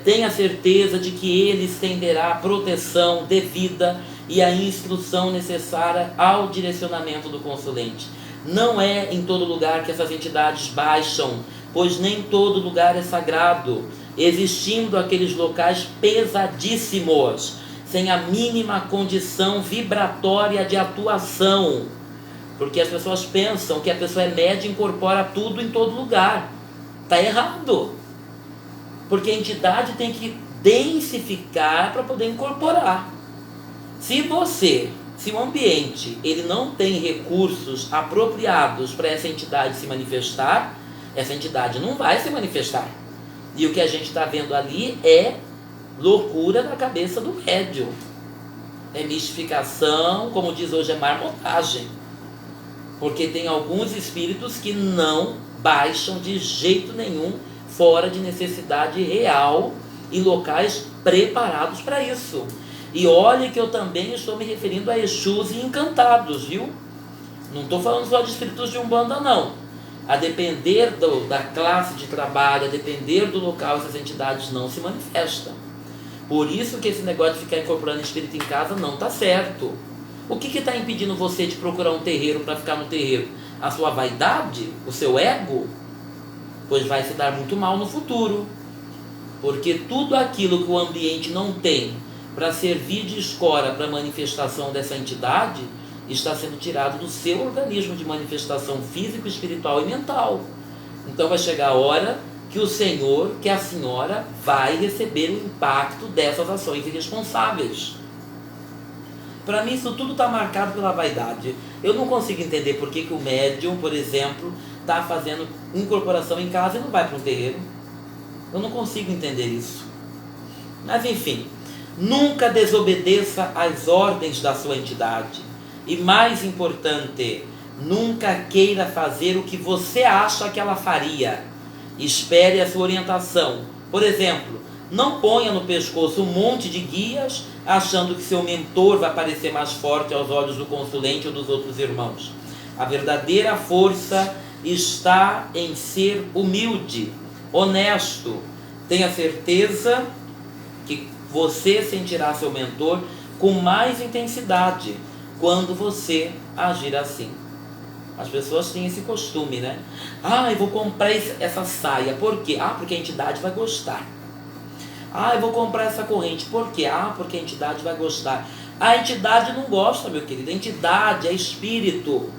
Tenha certeza de que ele estenderá a proteção devida e a instrução necessária ao direcionamento do consulente. Não é em todo lugar que essas entidades baixam, pois nem todo lugar é sagrado, existindo aqueles locais pesadíssimos, sem a mínima condição vibratória de atuação. Porque as pessoas pensam que a pessoa é média e incorpora tudo em todo lugar. Está errado. Porque a entidade tem que densificar para poder incorporar. Se o ambiente ele não tem recursos apropriados para essa entidade se manifestar, essa entidade não vai se manifestar. E o que a gente está vendo ali é loucura na cabeça do médium. É mistificação, como diz hoje, é marmotagem. Porque tem alguns espíritos que não baixam de jeito nenhum fora de necessidade real em locais preparados para isso. E olhe que eu também estou me referindo a Exus e encantados, viu? Não estou falando só de espíritos de Umbanda, não. A depender da classe de trabalho, a depender do local, essas entidades não se manifestam. Por isso que esse negócio de ficar incorporando espírito em casa não está certo. O que está impedindo você de procurar um terreiro para ficar no terreiro? A sua vaidade? O seu ego? Pois vai se dar muito mal no futuro. Porque tudo aquilo que o ambiente não tem para servir de escora para a manifestação dessa entidade, está sendo tirado do seu organismo de manifestação físico, espiritual e mental. Então vai chegar a hora que o Senhor, que a senhora vai receber o impacto dessas ações irresponsáveis. Para mim isso tudo está marcado pela vaidade. Eu não consigo entender por que o médium, por exemplo, está fazendo incorporação em casa e não vai para um terreiro. Eu não consigo entender isso. Mas enfim, nunca desobedeça às ordens da sua entidade. E mais importante, nunca queira fazer o que você acha que ela faria. Espere a sua orientação. Por exemplo, não ponha no pescoço um monte de guias, achando que seu mentor vai parecer mais forte aos olhos do consulente ou dos outros irmãos. A verdadeira força está em ser humilde, honesto. Tenha certeza que você sentirá seu mentor com mais intensidade quando você agir assim. As pessoas têm esse costume, né? Eu vou comprar essa saia. Por quê? Porque a entidade vai gostar. Eu vou comprar essa corrente. Por quê? Porque a entidade vai gostar. A entidade não gosta, meu querido. A entidade é espírito.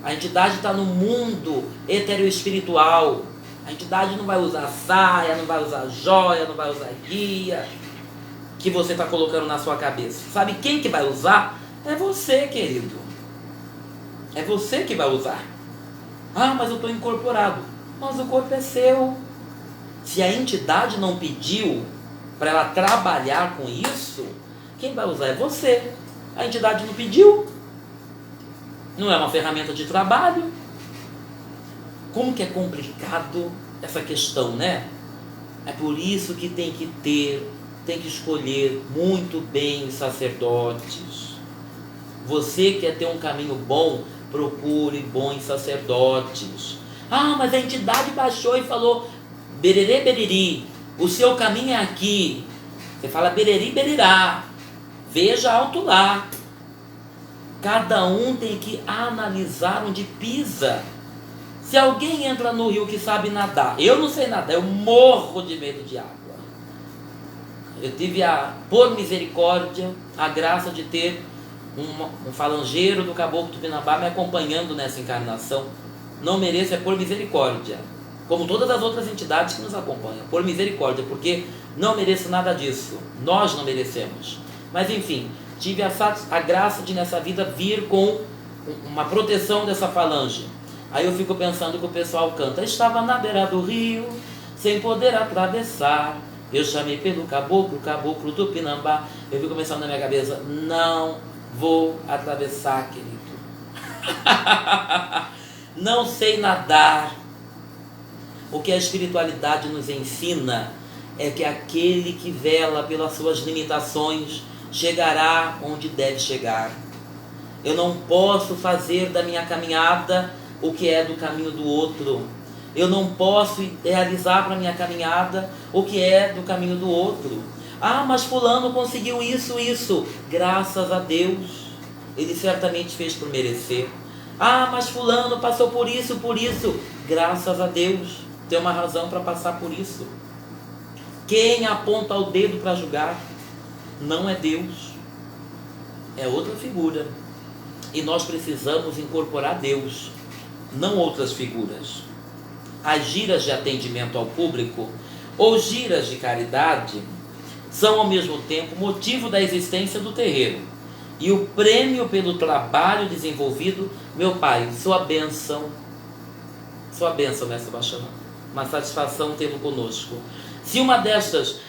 A entidade está no mundo heteroespiritual. A entidade não vai usar saia, não vai usar joia, não vai usar guia que você está colocando na sua cabeça. Sabe quem que vai usar? É você, querido. É você que vai usar. Mas eu estou incorporado. Mas o corpo é seu. Se a entidade não pediu para ela trabalhar com isso, quem vai usar é você. A entidade não pediu. Não é uma ferramenta de trabalho. Como que é complicado essa questão, né? É por isso que tem que escolher muito bem os sacerdotes. Você quer ter um caminho bom, procure bons sacerdotes. Mas a entidade baixou e falou: bererê, beriri, o seu caminho é aqui. Você fala bereri, berirá. Veja alto lá. Cada um tem que analisar onde pisa. Se alguém entra no rio que sabe nadar, eu não sei nadar, eu morro de medo de água. Eu tive, por misericórdia, a graça de ter um falangeiro do Caboclo Tupinambá me acompanhando nessa encarnação. Não mereço, é por misericórdia. Como todas as outras entidades que nos acompanham. Por misericórdia, porque não mereço nada disso. Nós não merecemos. Mas enfim, tive a graça de nessa vida vir com uma proteção dessa falange. Aí eu fico pensando que o pessoal canta: estava na beira do rio, sem poder atravessar. Eu chamei pelo caboclo Tupinambá. Eu fico pensando na minha cabeça: não vou atravessar, querido. Não sei nadar. O que a espiritualidade nos ensina é que aquele que vela pelas suas limitações chegará onde deve chegar. Eu não posso fazer da minha caminhada o que é do caminho do outro. Eu não posso realizar para a minha caminhada o que é do caminho do outro. Mas fulano conseguiu isso. Graças a Deus. Ele certamente fez por merecer. Mas fulano passou por isso. Graças a Deus. Tem uma razão para passar por isso. Quem aponta o dedo para julgar não é Deus. É outra figura. E nós precisamos incorporar Deus, não outras figuras. As giras de atendimento ao público ou giras de caridade são ao mesmo tempo motivo da existência do terreiro e o prêmio pelo trabalho desenvolvido. Meu Pai, sua bênção, mestre Bachanã, uma satisfação tê-lo conosco. Se uma destas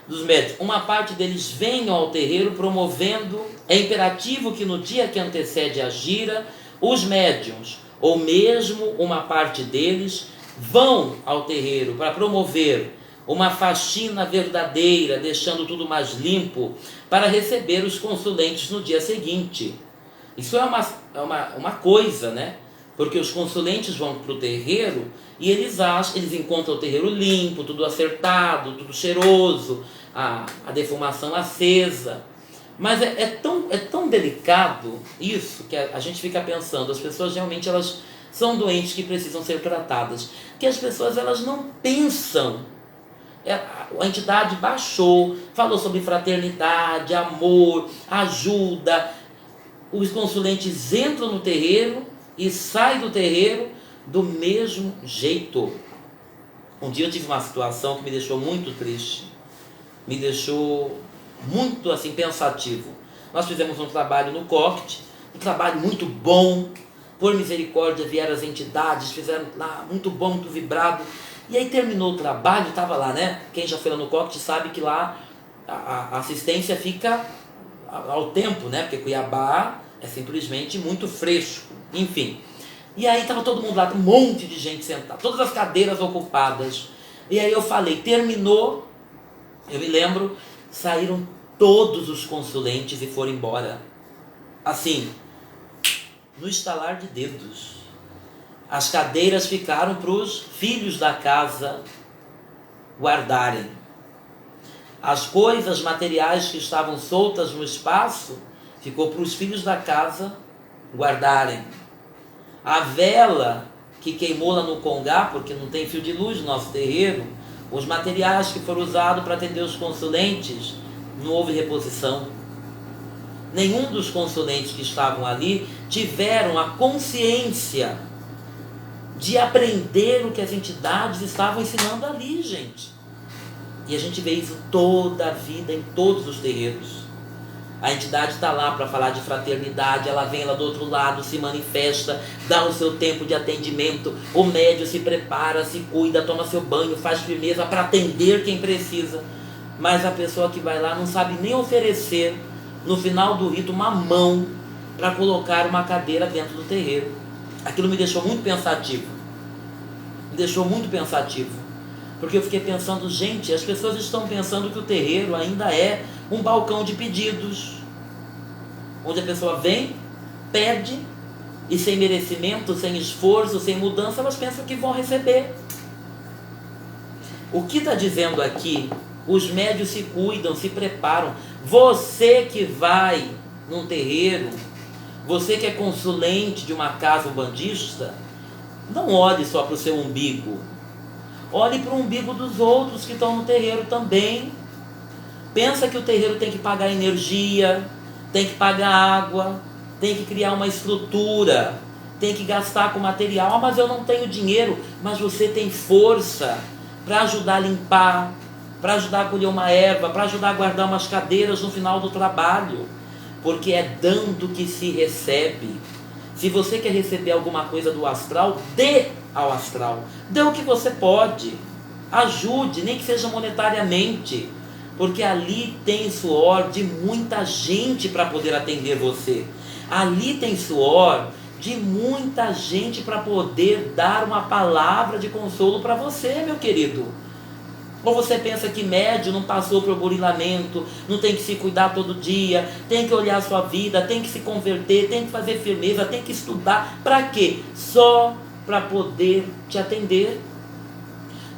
dos médicos, uma parte deles venham ao terreiro promovendo, é imperativo que no dia que antecede a gira, os médiuns, ou mesmo uma parte deles, vão ao terreiro para promover uma faxina verdadeira, deixando tudo mais limpo, para receber os consulentes no dia seguinte. Isso é uma coisa, né? Porque os consulentes vão para o terreiro e eles encontram o terreiro limpo, tudo acertado, tudo cheiroso, a defumação acesa. Mas é tão delicado isso que a gente fica pensando. As pessoas realmente elas são doentes que precisam ser tratadas. Que as pessoas elas não pensam A entidade baixou, falou sobre fraternidade, amor, ajuda. Os consulentes entram no terreiro e saem do terreiro do mesmo jeito. Um dia eu tive uma situação que me deixou muito triste, me deixou muito assim pensativo. Nós fizemos um trabalho no COCT, um trabalho muito bom, por misericórdia vieram as entidades, fizeram lá, muito bom, muito vibrado. E aí terminou o trabalho, estava lá, né? Quem já foi lá no COCT sabe que lá a assistência fica ao tempo, né? Porque Cuiabá é simplesmente muito fresco, enfim. E aí estava todo mundo lá, um monte de gente sentada, todas as cadeiras ocupadas. E aí eu falei, terminou, eu me lembro, saíram todos os consulentes e foram embora. Assim, no estalar de dedos. As cadeiras ficaram para os filhos da casa guardarem. As coisas materiais que estavam soltas no espaço ficou para os filhos da casa guardarem. A vela que queimou lá no Congá, porque não tem fio de luz no nosso terreiro, os materiais que foram usados para atender os consulentes, não houve reposição. Nenhum dos consulentes que estavam ali tiveram a consciência de aprender o que as entidades estavam ensinando ali, gente. E a gente vê isso toda a vida, em todos os terreiros. A entidade está lá para falar de fraternidade, ela vem lá do outro lado, se manifesta, dá o seu tempo de atendimento, o médium se prepara, se cuida, toma seu banho, faz firmeza para atender quem precisa. Mas a pessoa que vai lá não sabe nem oferecer, no final do rito, uma mão para colocar uma cadeira dentro do terreiro. Aquilo me deixou muito pensativo. Me deixou muito pensativo. Porque eu fiquei pensando, gente, as pessoas estão pensando que o terreiro ainda é um balcão de pedidos, onde a pessoa vem, pede, e sem merecimento, sem esforço, sem mudança, elas pensam que vão receber. O que está dizendo aqui? Os médios se cuidam, se preparam. Você que vai num terreiro, você que é consulente de uma casa umbandista, não olhe só para o seu umbigo. Olhe para o umbigo dos outros que estão no terreiro também. Pensa que o terreiro tem que pagar energia, tem que pagar água, tem que criar uma estrutura, tem que gastar com material. Ah, mas eu não tenho dinheiro. Mas você tem força para ajudar a limpar, para ajudar a colher uma erva, para ajudar a guardar umas cadeiras no final do trabalho. Porque é dando que se recebe. Se você quer receber alguma coisa do astral, dê ao astral. Dê o que você pode. Ajude, nem que seja monetariamente. Porque ali tem suor de muita gente para poder atender você. Ali tem suor de muita gente para poder dar uma palavra de consolo para você, meu querido. Ou você pensa que médium não passou por burilamento, não tem que se cuidar todo dia, tem que olhar a sua vida, tem que se converter, tem que fazer firmeza, tem que estudar. Para quê? Só para poder te atender.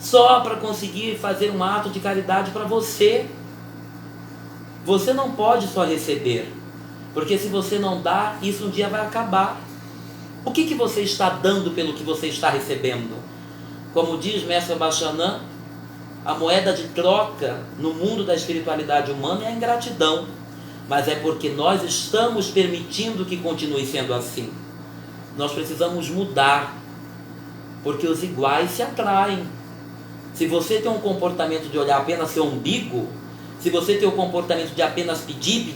Só para conseguir fazer um ato de caridade para você. Você não pode só receber. Porque se você não dá, isso um dia vai acabar. O que você está dando pelo que você está recebendo? Como diz Mestre Bachanã, a moeda de troca no mundo da espiritualidade humana é a ingratidão. Mas é porque nós estamos permitindo que continue sendo assim. Nós precisamos mudar. Porque os iguais se atraem. Se você tem um comportamento de olhar apenas seu umbigo, se você tem o comportamento de apenas pedir,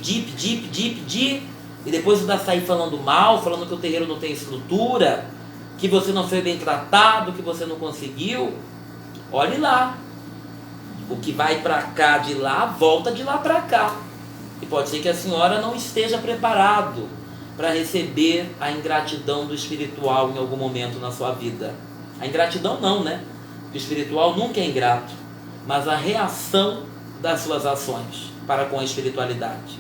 e depois ainda sair falando mal, falando que o terreiro não tem estrutura, que você não foi bem tratado, que você não conseguiu, olhe lá. O que vai para cá de lá, volta de lá para cá. E pode ser que a senhora não esteja preparado para receber a ingratidão do espiritual em algum momento na sua vida. A ingratidão não, né? O espiritual nunca é ingrato, mas a reação das suas ações para com a espiritualidade.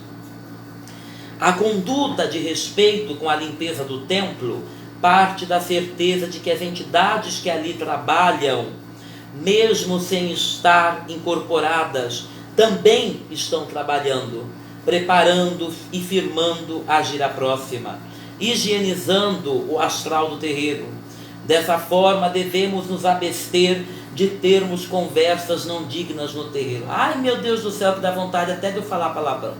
A conduta de respeito com a limpeza do templo parte da certeza de que as entidades que ali trabalham, mesmo sem estar incorporadas, também estão trabalhando, preparando e firmando a gira próxima, higienizando o astral do terreiro. Dessa forma, devemos nos abster de termos conversas não dignas no terreiro. Ai, meu Deus do céu, que dá vontade até de eu falar palavrão.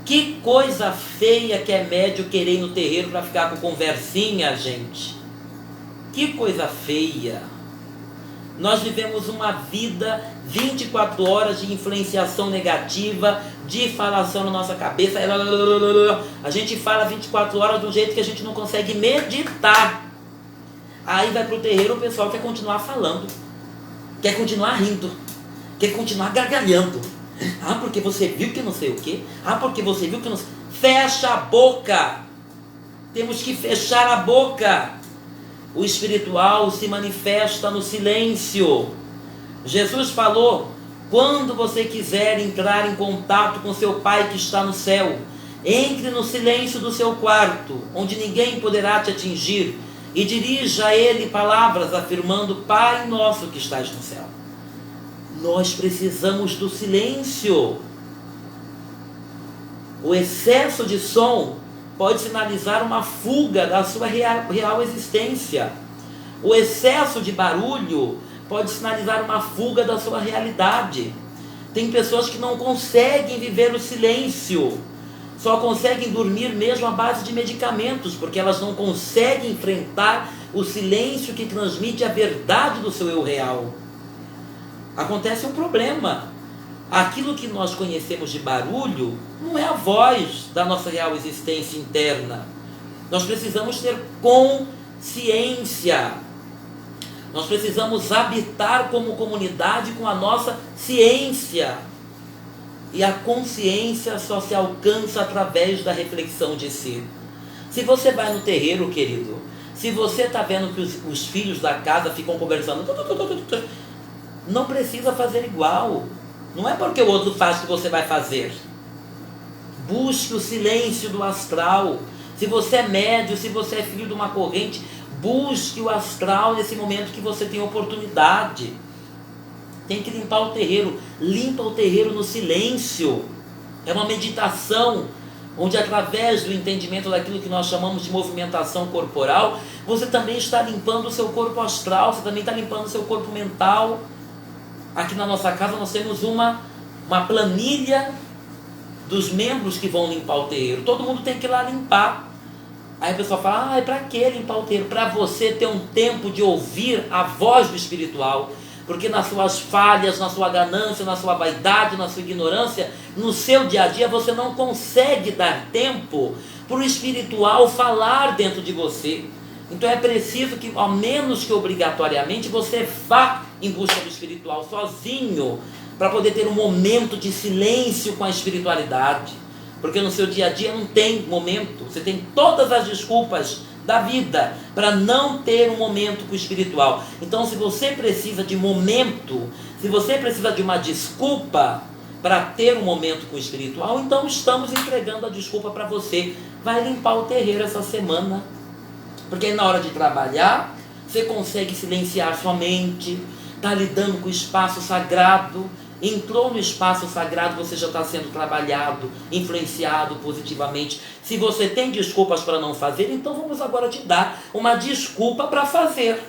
Que coisa feia que é médio querer ir no terreiro para ficar com conversinha, gente. Que coisa feia. Nós vivemos uma vida 24 horas de influenciação negativa, de falação na nossa cabeça. A gente fala 24 horas do jeito que a gente não consegue meditar. Aí vai pro terreiro, o pessoal quer continuar falando, quer continuar rindo, quer continuar gargalhando. Ah, porque você viu que não sei o quê? Ah, porque você viu que não sei... Fecha a boca! Temos que fechar a boca! O espiritual se manifesta no silêncio. Jesus falou: quando você quiser entrar em contato com seu Pai que está no céu, entre no silêncio do seu quarto, onde ninguém poderá te atingir, e dirija a Ele palavras afirmando: Pai nosso que estás no céu. Nós precisamos do silêncio. O excesso de som pode sinalizar uma fuga da sua real existência. O excesso de barulho pode sinalizar uma fuga da sua realidade. Tem pessoas que não conseguem viver o silêncio, só conseguem dormir mesmo à base de medicamentos, porque elas não conseguem enfrentar o silêncio que transmite a verdade do seu eu real. Acontece um problema. Aquilo que nós conhecemos de barulho não é a voz da nossa real existência interna. Nós precisamos ter consciência. Nós precisamos habitar como comunidade com a nossa ciência. E a consciência só se alcança através da reflexão de si. Se você vai no terreiro, querido, se você está vendo que os filhos da casa ficam conversando, não precisa fazer igual. Não é porque o outro faz que você vai fazer. Busque o silêncio do astral. Se você é médio, se você é filho de uma corrente, busque o astral nesse momento que você tem oportunidade. Tem que limpar o terreiro. Limpa o terreiro no silêncio. É uma meditação onde, através do entendimento daquilo que nós chamamos de movimentação corporal, você também está limpando o seu corpo astral, você também está limpando o seu corpo mental. Aqui na nossa casa nós temos uma planilha dos membros que vão limpar o terreiro. Todo mundo tem que ir lá limpar. Aí a pessoa fala: para que limpar o terreiro? Para você ter um tempo de ouvir a voz do espiritual. Porque nas suas falhas, na sua ganância, na sua vaidade, na sua ignorância, no seu dia a dia, você não consegue dar tempo para o espiritual falar dentro de você. Então é preciso que, ao menos que obrigatoriamente, você vá em busca do espiritual sozinho, para poder ter um momento de silêncio com a espiritualidade. Porque no seu dia a dia não tem momento, você tem todas as desculpas da vida para não ter um momento com o espiritual. Então, se você precisa de momento, se você precisa de uma desculpa para ter um momento com o espiritual, então estamos entregando a desculpa para você. Vai limpar o terreiro essa semana, porque aí na hora de trabalhar você consegue silenciar sua mente, está lidando com o espaço sagrado. Entrou no espaço sagrado, você já está sendo trabalhado, influenciado positivamente. Se você tem desculpas para não fazer, então vamos agora te dar uma desculpa para fazer.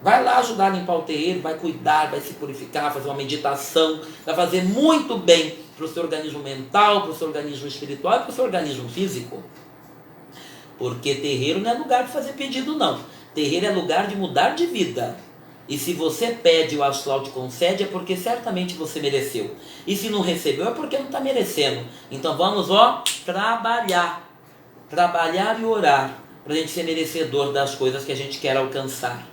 Vai lá ajudar a limpar o terreiro, vai cuidar, vai se purificar, fazer uma meditação, vai fazer muito bem para o seu organismo mental, para o seu organismo espiritual e para o seu organismo físico. Porque terreiro não é lugar de fazer pedido, não. Terreiro é lugar de mudar de vida. E se você pede e o astral te concede, é porque certamente você mereceu. E se não recebeu, é porque não está merecendo. Então vamos, trabalhar. Trabalhar e orar, para a gente ser merecedor das coisas que a gente quer alcançar.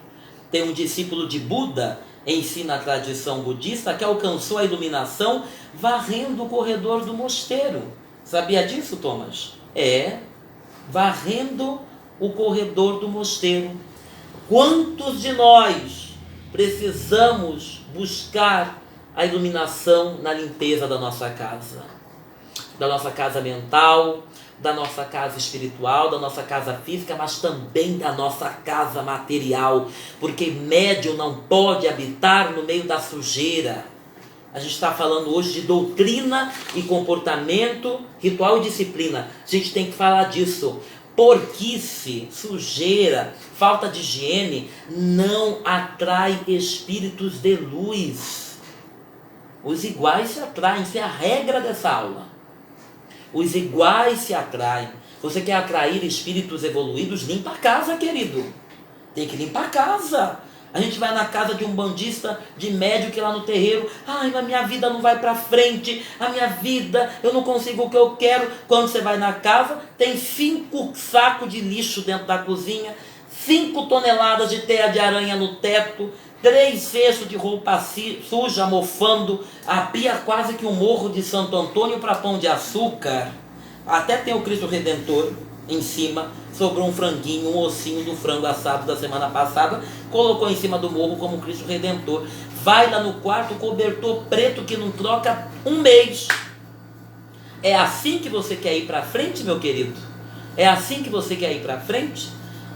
Tem um discípulo de Buda, ensina a tradição budista, que alcançou a iluminação varrendo o corredor do mosteiro. Sabia disso, Thomas? Varrendo o corredor do mosteiro. Quantos de nós precisamos buscar a iluminação na limpeza da nossa casa mental, da nossa casa espiritual, da nossa casa física, mas também da nossa casa material, porque médium não pode habitar no meio da sujeira. A gente está falando hoje de doutrina e comportamento, ritual e disciplina. A gente tem que falar disso. porquice, sujeira, falta de higiene não atrai espíritos de luz. Os iguais se atraem, isso é a regra dessa aula. Os iguais se atraem. Você quer atrair espíritos evoluídos? Limpa a casa, querido. Tem que limpar a casa. A gente vai na casa de um bandista, de médium que lá no terreiro, ai, mas minha vida não vai pra frente, a minha vida, eu não consigo o que eu quero. Quando você vai na casa, tem 5 sacos de lixo dentro da cozinha, 5 toneladas de teia de aranha no teto, 3 cestos de roupa suja mofando, a pia quase que um morro de Santo Antônio para pão de açúcar. Até tem o Cristo Redentor em cima, sobrou um franguinho, um ossinho do frango assado da semana passada, colocou em cima do morro como Cristo Redentor. Vai lá no quarto, cobertor preto que não troca 1 mês. É assim que você quer ir para frente, meu querido? É assim que você quer ir para frente?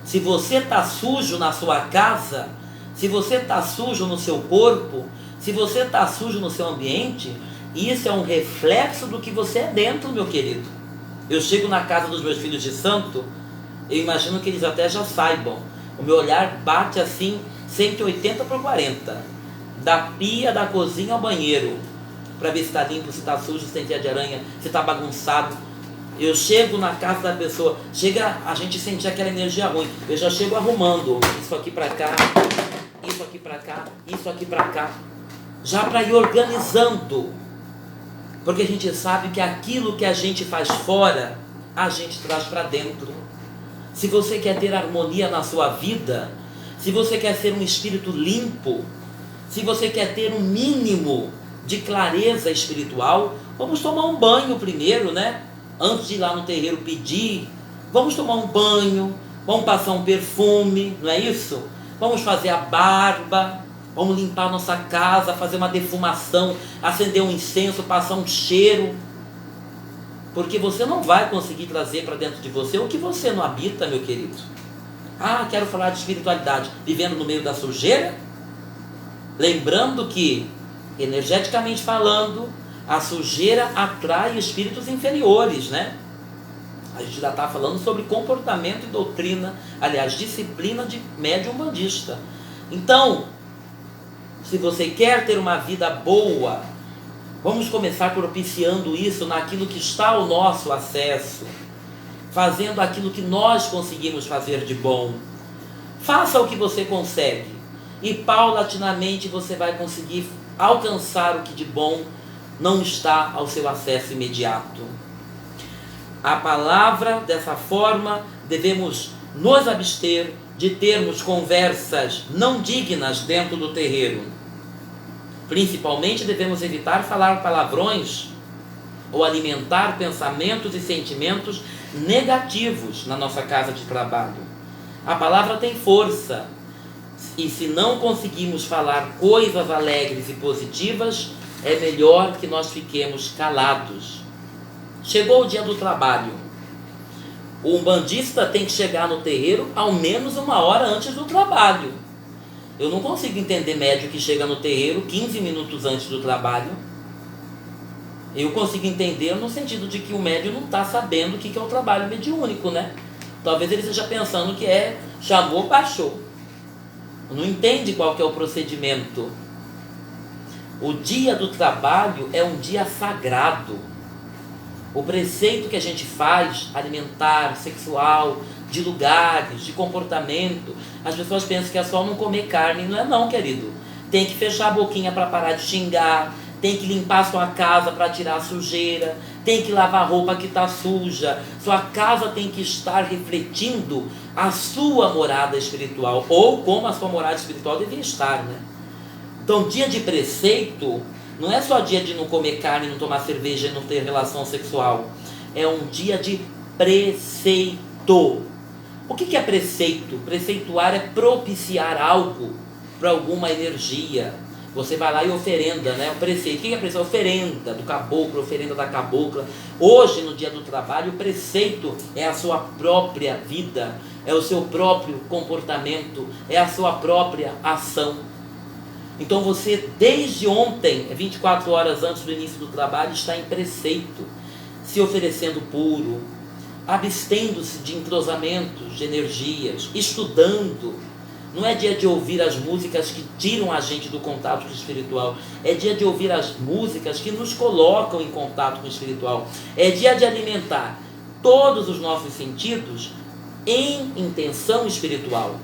Se você está sujo na sua casa, se você está sujo no seu corpo, se você está sujo no seu ambiente, isso é um reflexo do que você é dentro, meu querido. Eu chego na casa dos meus filhos de santo, eu imagino que eles até já saibam. O meu olhar bate assim, 180/40. Da pia, da cozinha ao banheiro. Para ver se está limpo, se está sujo, se tem teia de aranha, se está bagunçado. Eu chego na casa da pessoa, chega a gente sentir aquela energia ruim. Eu já chego arrumando isso aqui para cá, isso aqui para cá, isso aqui para cá. Já para ir organizando. Porque a gente sabe que aquilo que a gente faz fora, a gente traz para dentro. Se você quer ter harmonia na sua vida, se você quer ser um espírito limpo, se você quer ter um mínimo de clareza espiritual, vamos tomar um banho primeiro, né? Antes de ir lá no terreiro pedir, vamos tomar um banho, vamos passar um perfume, não é isso? Vamos fazer a barba, vamos limpar a nossa casa, fazer uma defumação, acender um incenso, passar um cheiro. Porque você não vai conseguir trazer para dentro de você o que você não habita, meu querido. Ah, quero falar de espiritualidade, vivendo no meio da sujeira? Lembrando que, energeticamente falando, a sujeira atrai espíritos inferiores, né? A gente já está falando sobre comportamento e doutrina, aliás, disciplina de médium bandista. Então, se você quer ter uma vida boa, vamos começar propiciando isso naquilo que está ao nosso acesso, fazendo aquilo que nós conseguimos fazer de bom. Faça o que você consegue e paulatinamente você vai conseguir alcançar o que de bom não está ao seu acesso imediato. A palavra, dessa forma, devemos nos abster de termos conversas não dignas dentro do terreiro. Principalmente devemos evitar falar palavrões ou alimentar pensamentos e sentimentos negativos na nossa casa de trabalho. A palavra tem força e se não conseguimos falar coisas alegres e positivas, é melhor que nós fiquemos calados. Chegou o dia do trabalho. O umbandista tem que chegar no terreiro ao menos 1 hora antes do trabalho. Eu não consigo entender médium que chega no terreiro 15 minutos antes do trabalho. Eu consigo entender no sentido de que o médium não está sabendo o que é o trabalho mediúnico, né? Talvez ele esteja pensando que chamou, baixou. Não entende qual que é o procedimento. O dia do trabalho é um dia sagrado. O preceito que a gente faz, alimentar, sexual, de lugares, de comportamento, as pessoas pensam que é só não comer carne. Não é não, querido. Tem que fechar a boquinha para parar de xingar, tem que limpar a sua casa para tirar a sujeira, tem que lavar a roupa que está suja. Sua casa tem que estar refletindo a sua morada espiritual, ou como a sua morada espiritual devia estar, né? Então, dia de preceito não é só dia de não comer carne, não tomar cerveja e não ter relação sexual. É um dia de preceito. O que é preceito? Preceituar é propiciar algo para alguma energia. Você vai lá e oferenda, né? O preceito. O que é preceito? Oferenda do caboclo, oferenda da cabocla. Hoje, no dia do trabalho, o preceito é a sua própria vida, é o seu próprio comportamento, é a sua própria ação. Então você, desde ontem, 24 horas antes do início do trabalho, está em preceito, se oferecendo puro, abstendo-se de entrosamentos, de energias, estudando. Não é dia de ouvir as músicas que tiram a gente do contato com o espiritual. É dia de ouvir as músicas que nos colocam em contato com o espiritual. É dia de alimentar todos os nossos sentidos em intenção espiritual.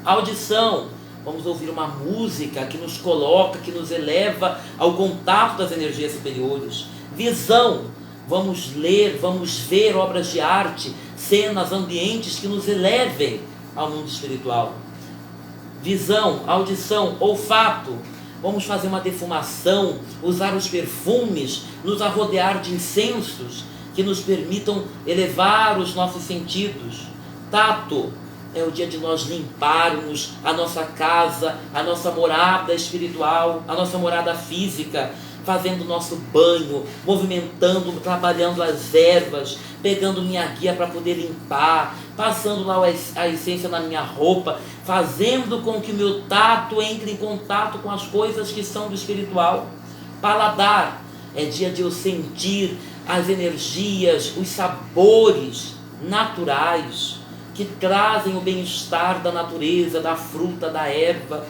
Audição. Vamos ouvir uma música que nos coloca, que nos eleva ao contato das energias superiores. Visão. Vamos ler, vamos ver obras de arte, cenas, ambientes que nos elevem ao mundo espiritual. Visão, audição, olfato. Vamos fazer uma defumação, usar os perfumes, nos arrodear de incensos que nos permitam elevar os nossos sentidos. Tato. É o dia de nós limparmos a nossa casa, a nossa morada espiritual, a nossa morada física, fazendo o nosso banho, movimentando, trabalhando as ervas, pegando minha guia para poder limpar, passando lá a essência na minha roupa, fazendo com que o meu tato entre em contato com as coisas que são do espiritual. Paladar. É dia de eu sentir as energias, os sabores naturais que trazem o bem-estar da natureza, da fruta, da erva.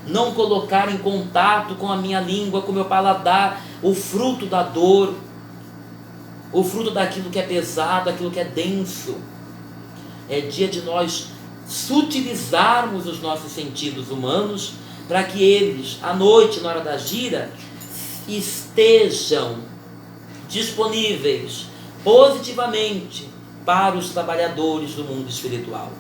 Não colocar em contato com a minha língua, com o meu paladar, o fruto da dor, o fruto daquilo que é pesado, aquilo que é denso. É dia de nós sutilizarmos os nossos sentidos humanos para que eles, à noite, na hora da gira, estejam disponíveis positivamente para os trabalhadores do mundo espiritual.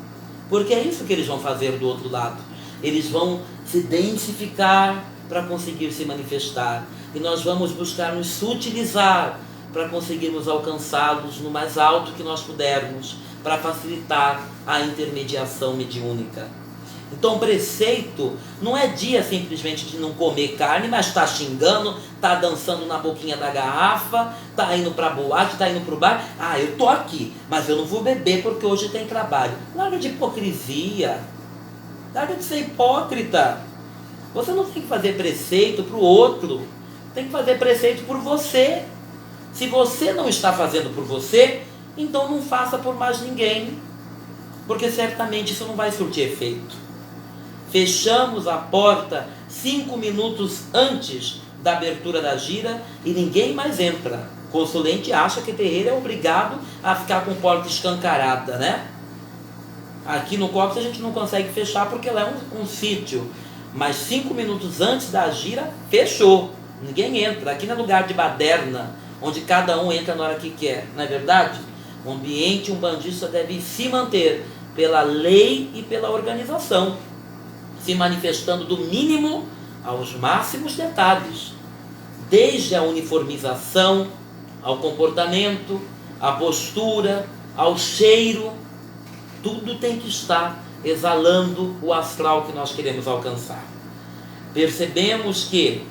Porque é isso que eles vão fazer do outro lado. Eles vão se densificar para conseguir se manifestar. E nós vamos buscar nos sutilizar para conseguirmos alcançá-los no mais alto que nós pudermos, para facilitar a intermediação mediúnica. Então, preceito não é dia simplesmente de não comer carne, mas está xingando, está dançando na boquinha da garrafa, está indo para a boate, está indo para o bar. Ah, eu estou aqui, mas eu não vou beber porque hoje tem trabalho. Larga de hipocrisia. Larga de ser hipócrita. Você não tem que fazer preceito para o outro. Tem que fazer preceito por você. Se você não está fazendo por você, então não faça por mais ninguém. Porque certamente isso não vai surtir efeito. Fechamos a porta 5 minutos antes da abertura da gira e ninguém mais entra. O consulente acha que terreiro é obrigado a ficar com porta escancarada, né? Aqui no Cox a gente não consegue fechar porque ela é um sítio. Mas 5 minutos antes da gira, fechou. Ninguém entra. Aqui não é lugar de baderna, onde cada um entra na hora que quer. Não é verdade? O ambiente umbandista deve se manter pela lei e pela organização, se manifestando do mínimo aos máximos detalhes. Desde a uniformização, ao comportamento, à postura, ao cheiro, tudo tem que estar exalando o astral que nós queremos alcançar. Percebemos que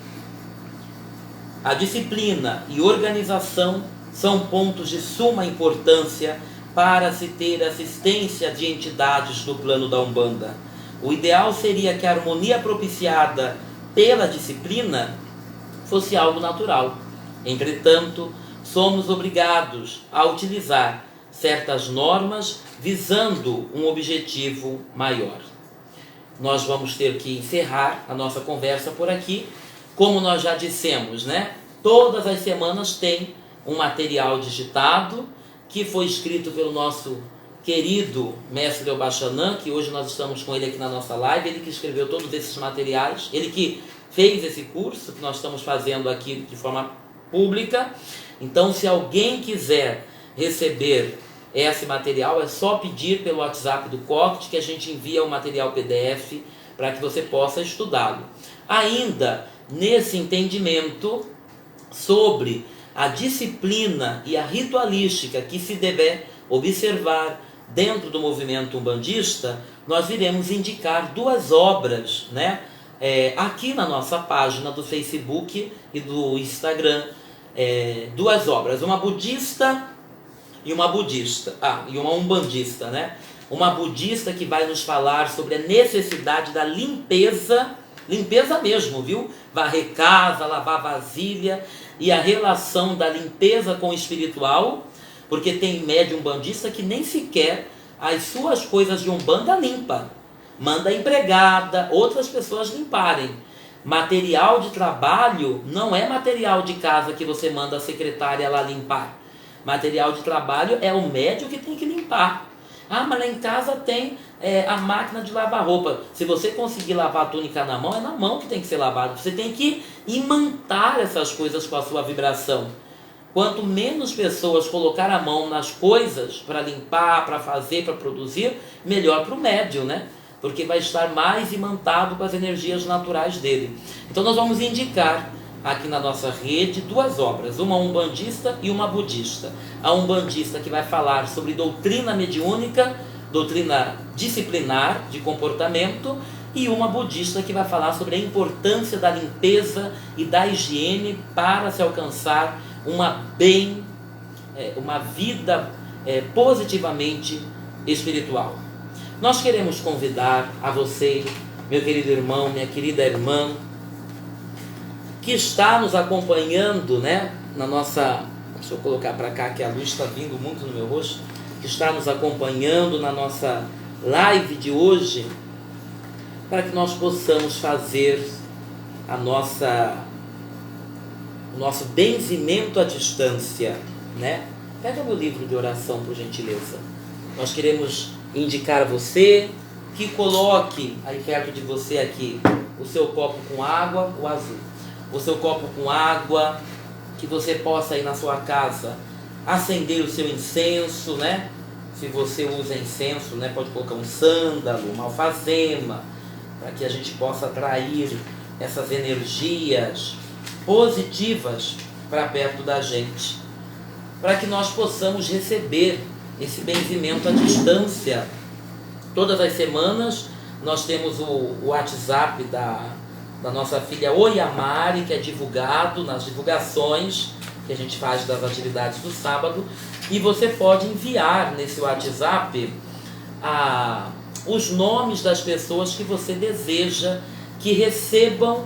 a disciplina e organização são pontos de suma importância para se ter assistência de entidades do plano da Umbanda. O ideal seria que a harmonia propiciada pela disciplina fosse algo natural. Entretanto, somos obrigados a utilizar certas normas visando um objetivo maior. Nós vamos ter que encerrar a nossa conversa por aqui. Como nós já dissemos, né? Todas as semanas tem um material digitado que foi escrito pelo nosso querido mestre Elbaxanã, que hoje nós estamos com ele aqui na nossa live, ele que escreveu todos esses materiais, ele que fez esse curso que nós estamos fazendo aqui de forma pública. Então, se alguém quiser receber esse material, é só pedir pelo WhatsApp do Cocktail que a gente envia o material PDF para que você possa estudá-lo. Ainda nesse entendimento sobre a disciplina e a ritualística que se deve observar dentro do movimento umbandista, nós iremos indicar 2 obras, né? Aqui na nossa página do Facebook e do Instagram, 2 obras, uma budista e uma budista, e uma umbandista, né? Uma budista que vai nos falar sobre a necessidade da limpeza mesmo, viu? Varrer casa, lavar vasilha, e a relação da limpeza com o espiritual, Porque tem médium umbandista que nem sequer as suas coisas de umbanda limpa. Manda a empregada, outras pessoas limparem. Material de trabalho não é material de casa que você manda a secretária lá limpar. Material de trabalho é o médium que tem que limpar. Ah, mas lá em casa tem a máquina de lavar roupa. Se você conseguir lavar a túnica na mão, é na mão que tem que ser lavado. Você tem que imantar essas coisas com a sua vibração. Quanto menos pessoas colocar a mão nas coisas para limpar, para fazer, para produzir, melhor para o médium, né? Porque vai estar mais imantado com as energias naturais dele. Então nós vamos indicar aqui na nossa rede 2 obras, uma umbandista e uma budista. A umbandista que vai falar sobre doutrina mediúnica, doutrina disciplinar de comportamento, e uma budista que vai falar sobre a importância da limpeza e da higiene para se alcançar uma vida positivamente espiritual. Nós queremos convidar a você, meu querido irmão, minha querida irmã, que está nos acompanhando, né, na nossa... Deixa eu colocar para cá que a luz está vindo muito no meu rosto. Que está nos acompanhando na nossa live de hoje, para que nós possamos fazer o nosso benzimento à distância, né? Pega meu livro de oração, por gentileza. Nós queremos indicar a você que coloque aí perto de você aqui o seu copo com água, o azul. O seu copo com água, que você possa aí na sua casa acender o seu incenso, né? Se você usa incenso, né? Pode colocar um sândalo, uma alfazema, para que a gente possa atrair essas energias positivas para perto da gente, para que nós possamos receber esse benzimento à distância. Todas as semanas nós temos o WhatsApp da nossa filha Oyamari, que é divulgado nas divulgações que a gente faz das atividades do sábado, e você pode enviar nesse WhatsApp os nomes das pessoas que você deseja que recebam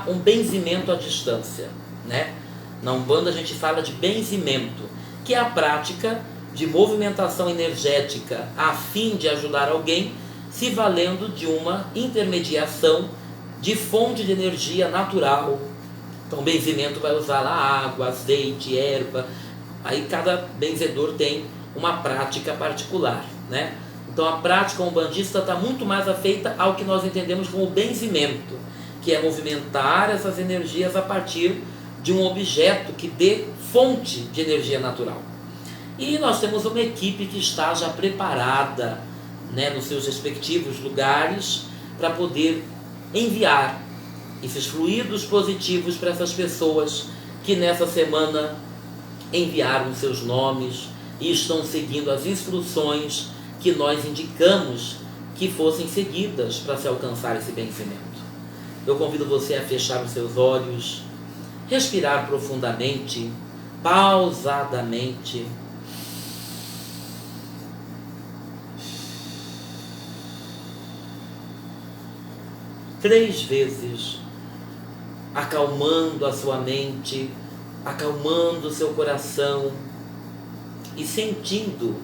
um benzimento à distância, né? Na Umbanda a gente fala de benzimento, que é a prática de movimentação energética a fim de ajudar alguém, se valendo de uma intermediação de fonte de energia natural. Então, benzimento vai usar lá água, azeite, erva. Aí cada benzedor tem uma prática particular, né? Então a prática umbandista está muito mais afeita ao que nós entendemos como benzimento, que é movimentar essas energias a partir de um objeto que dê fonte de energia natural. E nós temos uma equipe que está já preparada, né, nos seus respectivos lugares, para poder enviar esses fluidos positivos para essas pessoas que nessa semana enviaram seus nomes e estão seguindo as instruções que nós indicamos que fossem seguidas para se alcançar esse benzimento. Eu convido você a fechar os seus olhos, respirar profundamente, pausadamente. Três vezes, acalmando a sua mente, acalmando o seu coração e sentindo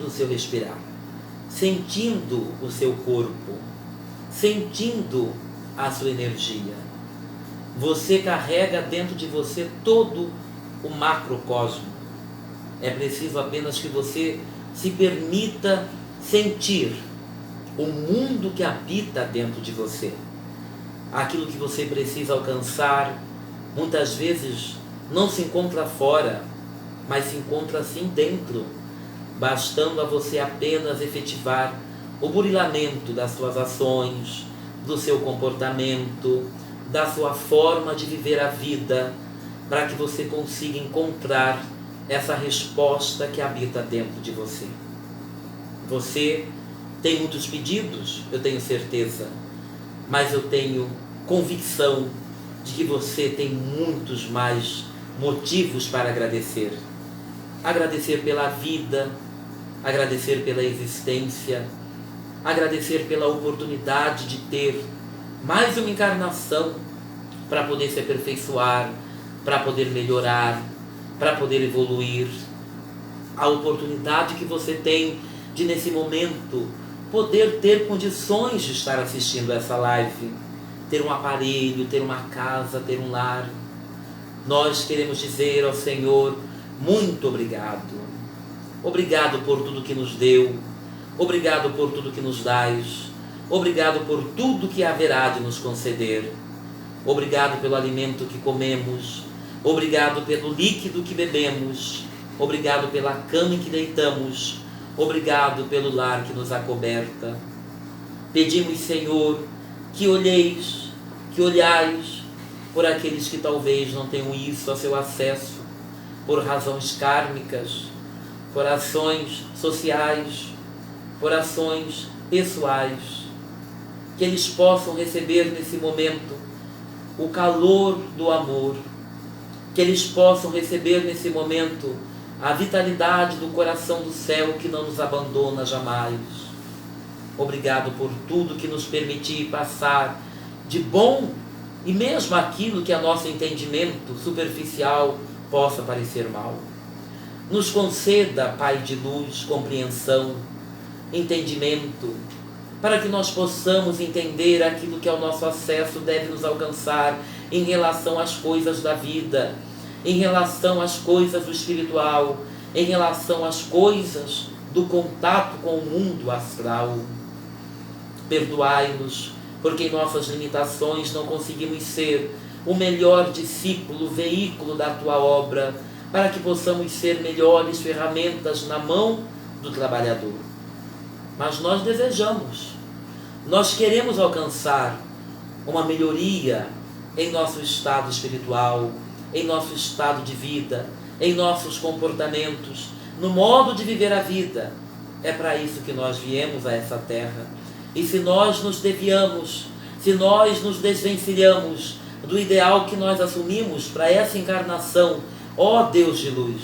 o seu respirar, sentindo o seu corpo, sentindo a sua energia. Você carrega dentro de você todo o macrocosmo. É preciso apenas que você se permita sentir o mundo que habita dentro de você. Aquilo que você precisa alcançar, muitas vezes não se encontra fora, mas se encontra assim dentro, bastando a você apenas efetivar o burilamento das suas ações, do seu comportamento, da sua forma de viver a vida, para que você consiga encontrar essa resposta que habita dentro de você. Você tem muitos pedidos, eu tenho certeza, mas eu tenho convicção de que você tem muitos mais motivos para agradecer. Agradecer pela vida, agradecer pela existência, agradecer pela oportunidade de ter mais uma encarnação para poder se aperfeiçoar, para poder melhorar, para poder evoluir. A oportunidade que você tem de, nesse momento, poder ter condições de estar assistindo essa live, ter um aparelho, ter uma casa, ter um lar. Nós queremos dizer ao Senhor, muito obrigado. Obrigado por tudo que nos deu, obrigado por tudo que nos dás, obrigado por tudo que haverá de nos conceder. Obrigado pelo alimento que comemos, obrigado pelo líquido que bebemos, obrigado pela cama em que deitamos, obrigado pelo lar que nos acoberta. Pedimos, Senhor, que olheis, que olhais por aqueles que talvez não tenham isso a seu acesso, por razões kármicas, por ações sociais, por ações pessoais, que eles possam receber nesse momento o calor do amor, que eles possam receber nesse momento a vitalidade do coração do céu que não nos abandona jamais. Obrigado por tudo que nos permitir passar de bom e mesmo aquilo que a nosso entendimento superficial possa parecer mal. Nos conceda, Pai de luz, compreensão, entendimento, para que nós possamos entender aquilo que ao nosso acesso deve nos alcançar em relação às coisas da vida, em relação às coisas do espiritual, em relação às coisas do contato com o mundo astral. Perdoai-nos, porque em nossas limitações não conseguimos ser o melhor discípulo, veículo da Tua obra, para que possamos ser melhores ferramentas na mão do trabalhador. Mas nós desejamos, nós queremos alcançar uma melhoria em nosso estado espiritual, em nosso estado de vida, em nossos comportamentos, no modo de viver a vida. É para isso que nós viemos a essa terra. E se nós nos desviamos, se nós nos desvencilhamos do ideal que nós assumimos para essa encarnação, ó Deus de luz,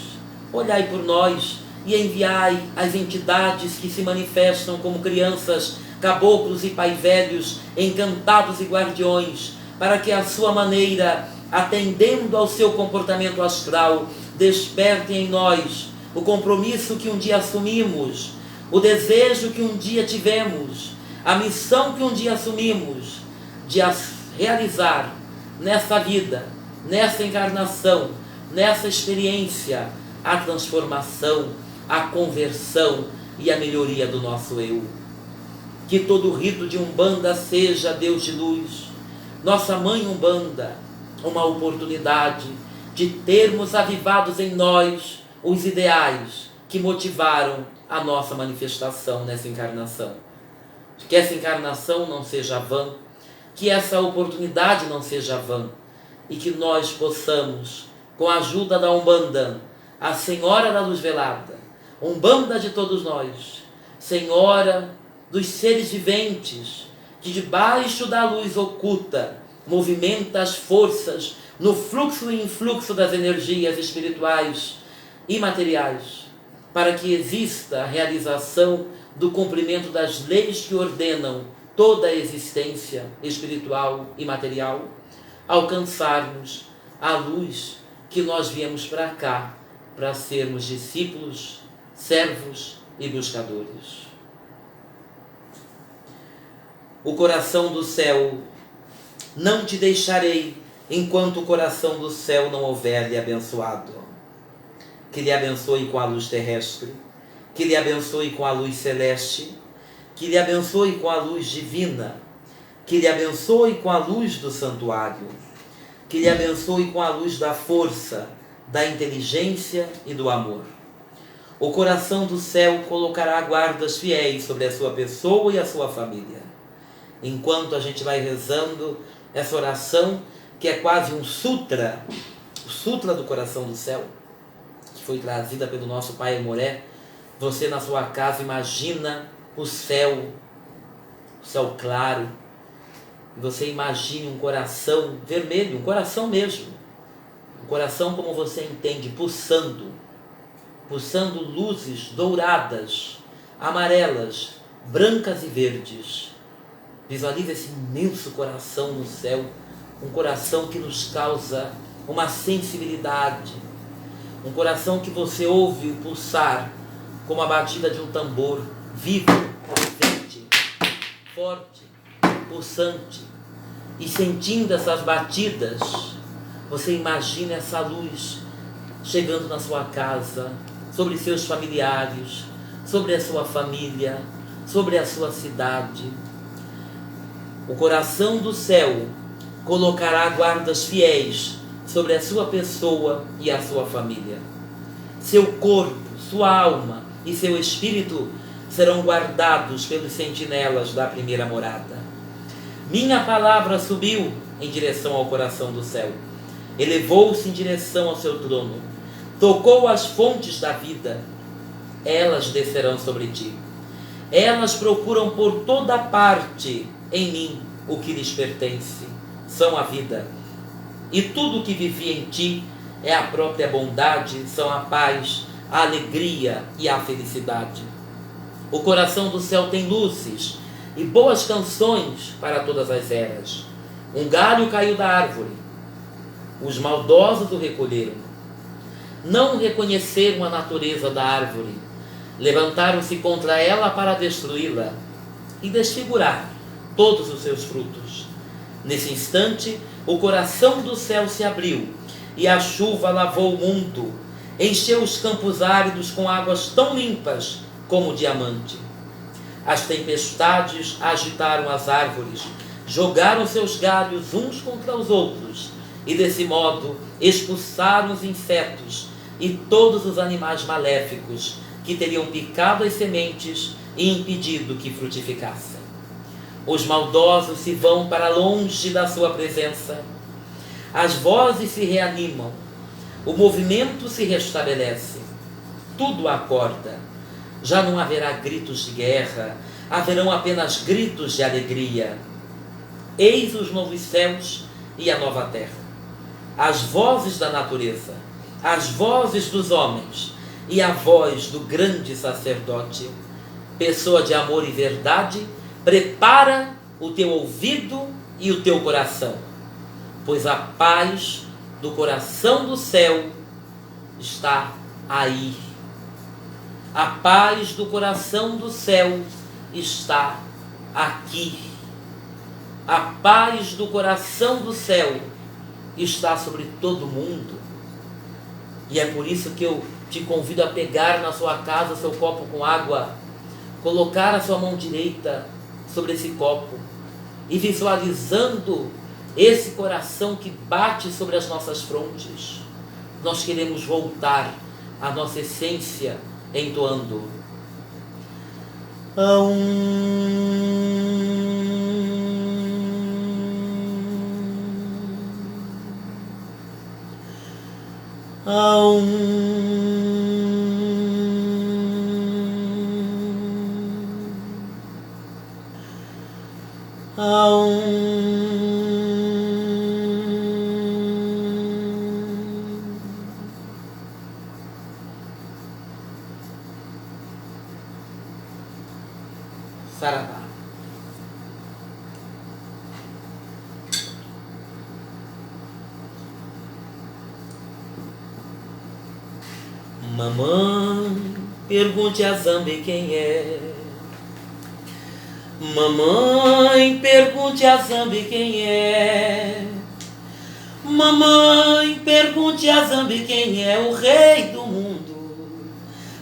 olhai por nós e enviai as entidades que se manifestam como crianças, caboclos e pais velhos, encantados e guardiões, para que a sua maneira, atendendo ao seu comportamento astral, despertem em nós o compromisso que um dia assumimos, o desejo que um dia tivemos, a missão que um dia assumimos de realizar nessa vida, nessa encarnação, nessa experiência, a transformação, a conversão e a melhoria do nosso eu. Que todo rito de Umbanda seja, Deus de luz, nossa mãe Umbanda, uma oportunidade de termos avivados em nós os ideais que motivaram a nossa manifestação nessa encarnação. Que essa encarnação não seja vã, que essa oportunidade não seja vã, e que nós possamos, com a ajuda da Umbanda, a Senhora da Luz Velada, Umbanda de todos nós, Senhora dos seres viventes, que debaixo da luz oculta movimenta as forças no fluxo e influxo das energias espirituais e materiais, para que exista a realização do cumprimento das leis que ordenam toda a existência espiritual e material, alcançarmos a luz que nós viemos para cá, para sermos discípulos, servos e buscadores. O coração do céu, não te deixarei enquanto o coração do céu não houver lhe abençoado. Que lhe abençoe com a luz terrestre, que lhe abençoe com a luz celeste, que lhe abençoe com a luz divina, que lhe abençoe com a luz do santuário, que lhe abençoe com a luz da força, da inteligência e do amor. O coração do céu colocará guardas fiéis sobre a sua pessoa e a sua família. Enquanto a gente vai rezando essa oração, que é quase um sutra, o sutra do coração do céu, que foi trazida pelo nosso Pai Amoré, você na sua casa imagina o céu claro, e você imagine um coração vermelho, um coração mesmo, um coração como você entende, pulsando luzes douradas, amarelas, brancas e verdes. Visualize esse imenso coração no céu, um coração que nos causa uma sensibilidade, Um coração que você ouve o pulsar como a batida de um tambor, vivo, presente, forte, pulsante. E sentindo essas batidas, você imagina essa luz chegando na sua casa, sobre seus familiares, sobre a sua família, sobre a sua cidade. O coração do céu colocará guardas fiéis sobre a sua pessoa e a sua família. Seu corpo, sua alma e seu espírito serão guardados pelos sentinelas da primeira morada. Minha palavra subiu em direção ao coração do céu, elevou-se em direção ao seu trono, tocou as fontes da vida. Elas descerão sobre ti. Elas procuram por toda parte em mim o que lhes pertence. São a vida. E tudo o que vivi em ti é a própria bondade, são a paz, a alegria e a felicidade. O coração do céu tem luzes e boas canções para todas as eras. Um galho caiu da árvore. Os maldosos o recolheram. Não reconheceram a natureza da árvore. Levantaram-se contra ela para destruí-la e desfigurar todos os seus frutos. Nesse instante, o coração do céu se abriu e a chuva lavou o mundo, encheu os campos áridos com águas tão limpas como diamante. As tempestades agitaram as árvores, jogaram seus galhos uns contra os outros e desse modo expulsaram os insetos e todos os animais maléficos que teriam picado as sementes e impedido que frutificassem. Os maldosos se vão para longe da sua presença. As vozes se reanimam. O movimento se restabelece. Tudo acorda. Já não haverá gritos de guerra. Haverão apenas gritos de alegria. Eis os novos céus e a nova terra. As vozes da natureza, as vozes dos homens e a voz do grande sacerdote, pessoa de amor e verdade, prepara o teu ouvido e o teu coração, pois a paz do coração do céu está aí. A paz do coração do céu está aqui. A paz do coração do céu está sobre todo mundo. E é por isso que eu te convido a pegar na sua casa seu copo com água, colocar a sua mão direita sobre esse copo e visualizando esse coração que bate sobre as nossas frontes. Nós queremos voltar à nossa essência entoando Saravá. Mamãe, pergunte a Zambi quem é. Mamãe, pergunte a Zambi quem é. Mamãe, pergunte a Zambi quem é o rei do mundo.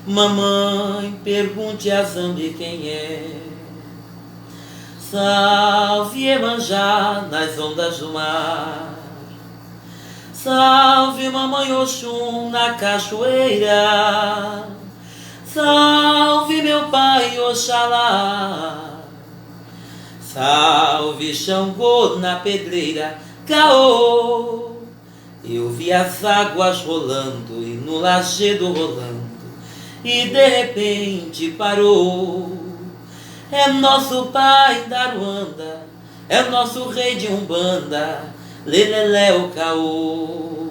Mamãe, pergunte a Zambi quem é. Salve Iemanjá nas ondas do mar. Salve Mamãe Oxum na cachoeira. Salve meu pai Oxalá. Salve Xangô na pedreira. Caô. Eu vi as águas rolando e no lajedo rolando, e de repente parou. É nosso pai da Ruanda, é nosso rei de Umbanda, lelele o caô,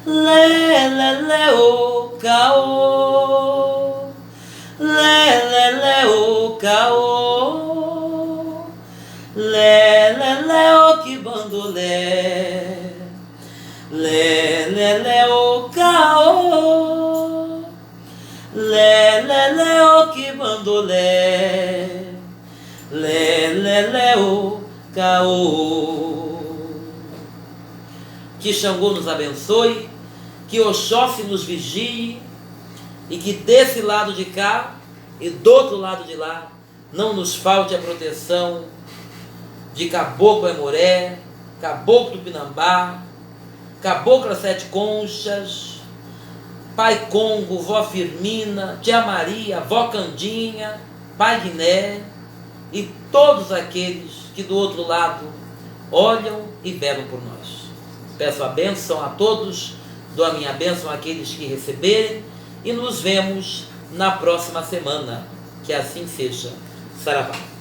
lelele o caô, lelele o caô, lelele o que bandolé, lelele o caô. Lé, lé, lé, o que bandolé. Lé, lé, lé, o caô. Que Xangô nos abençoe, que Oxóssi nos vigie, e que desse lado de cá e do outro lado de lá não nos falte a proteção de Caboclo Aimoré, Caboclo do Pinambá, Caboclo das Sete Conchas, Pai Congo, Vó Firmina, Tia Maria, Vó Candinha, Pai Guiné e todos aqueles que do outro lado olham e velam por nós. Peço a bênção a todos, dou a minha bênção àqueles que receberem e nos vemos na próxima semana. Que assim seja. Saravá.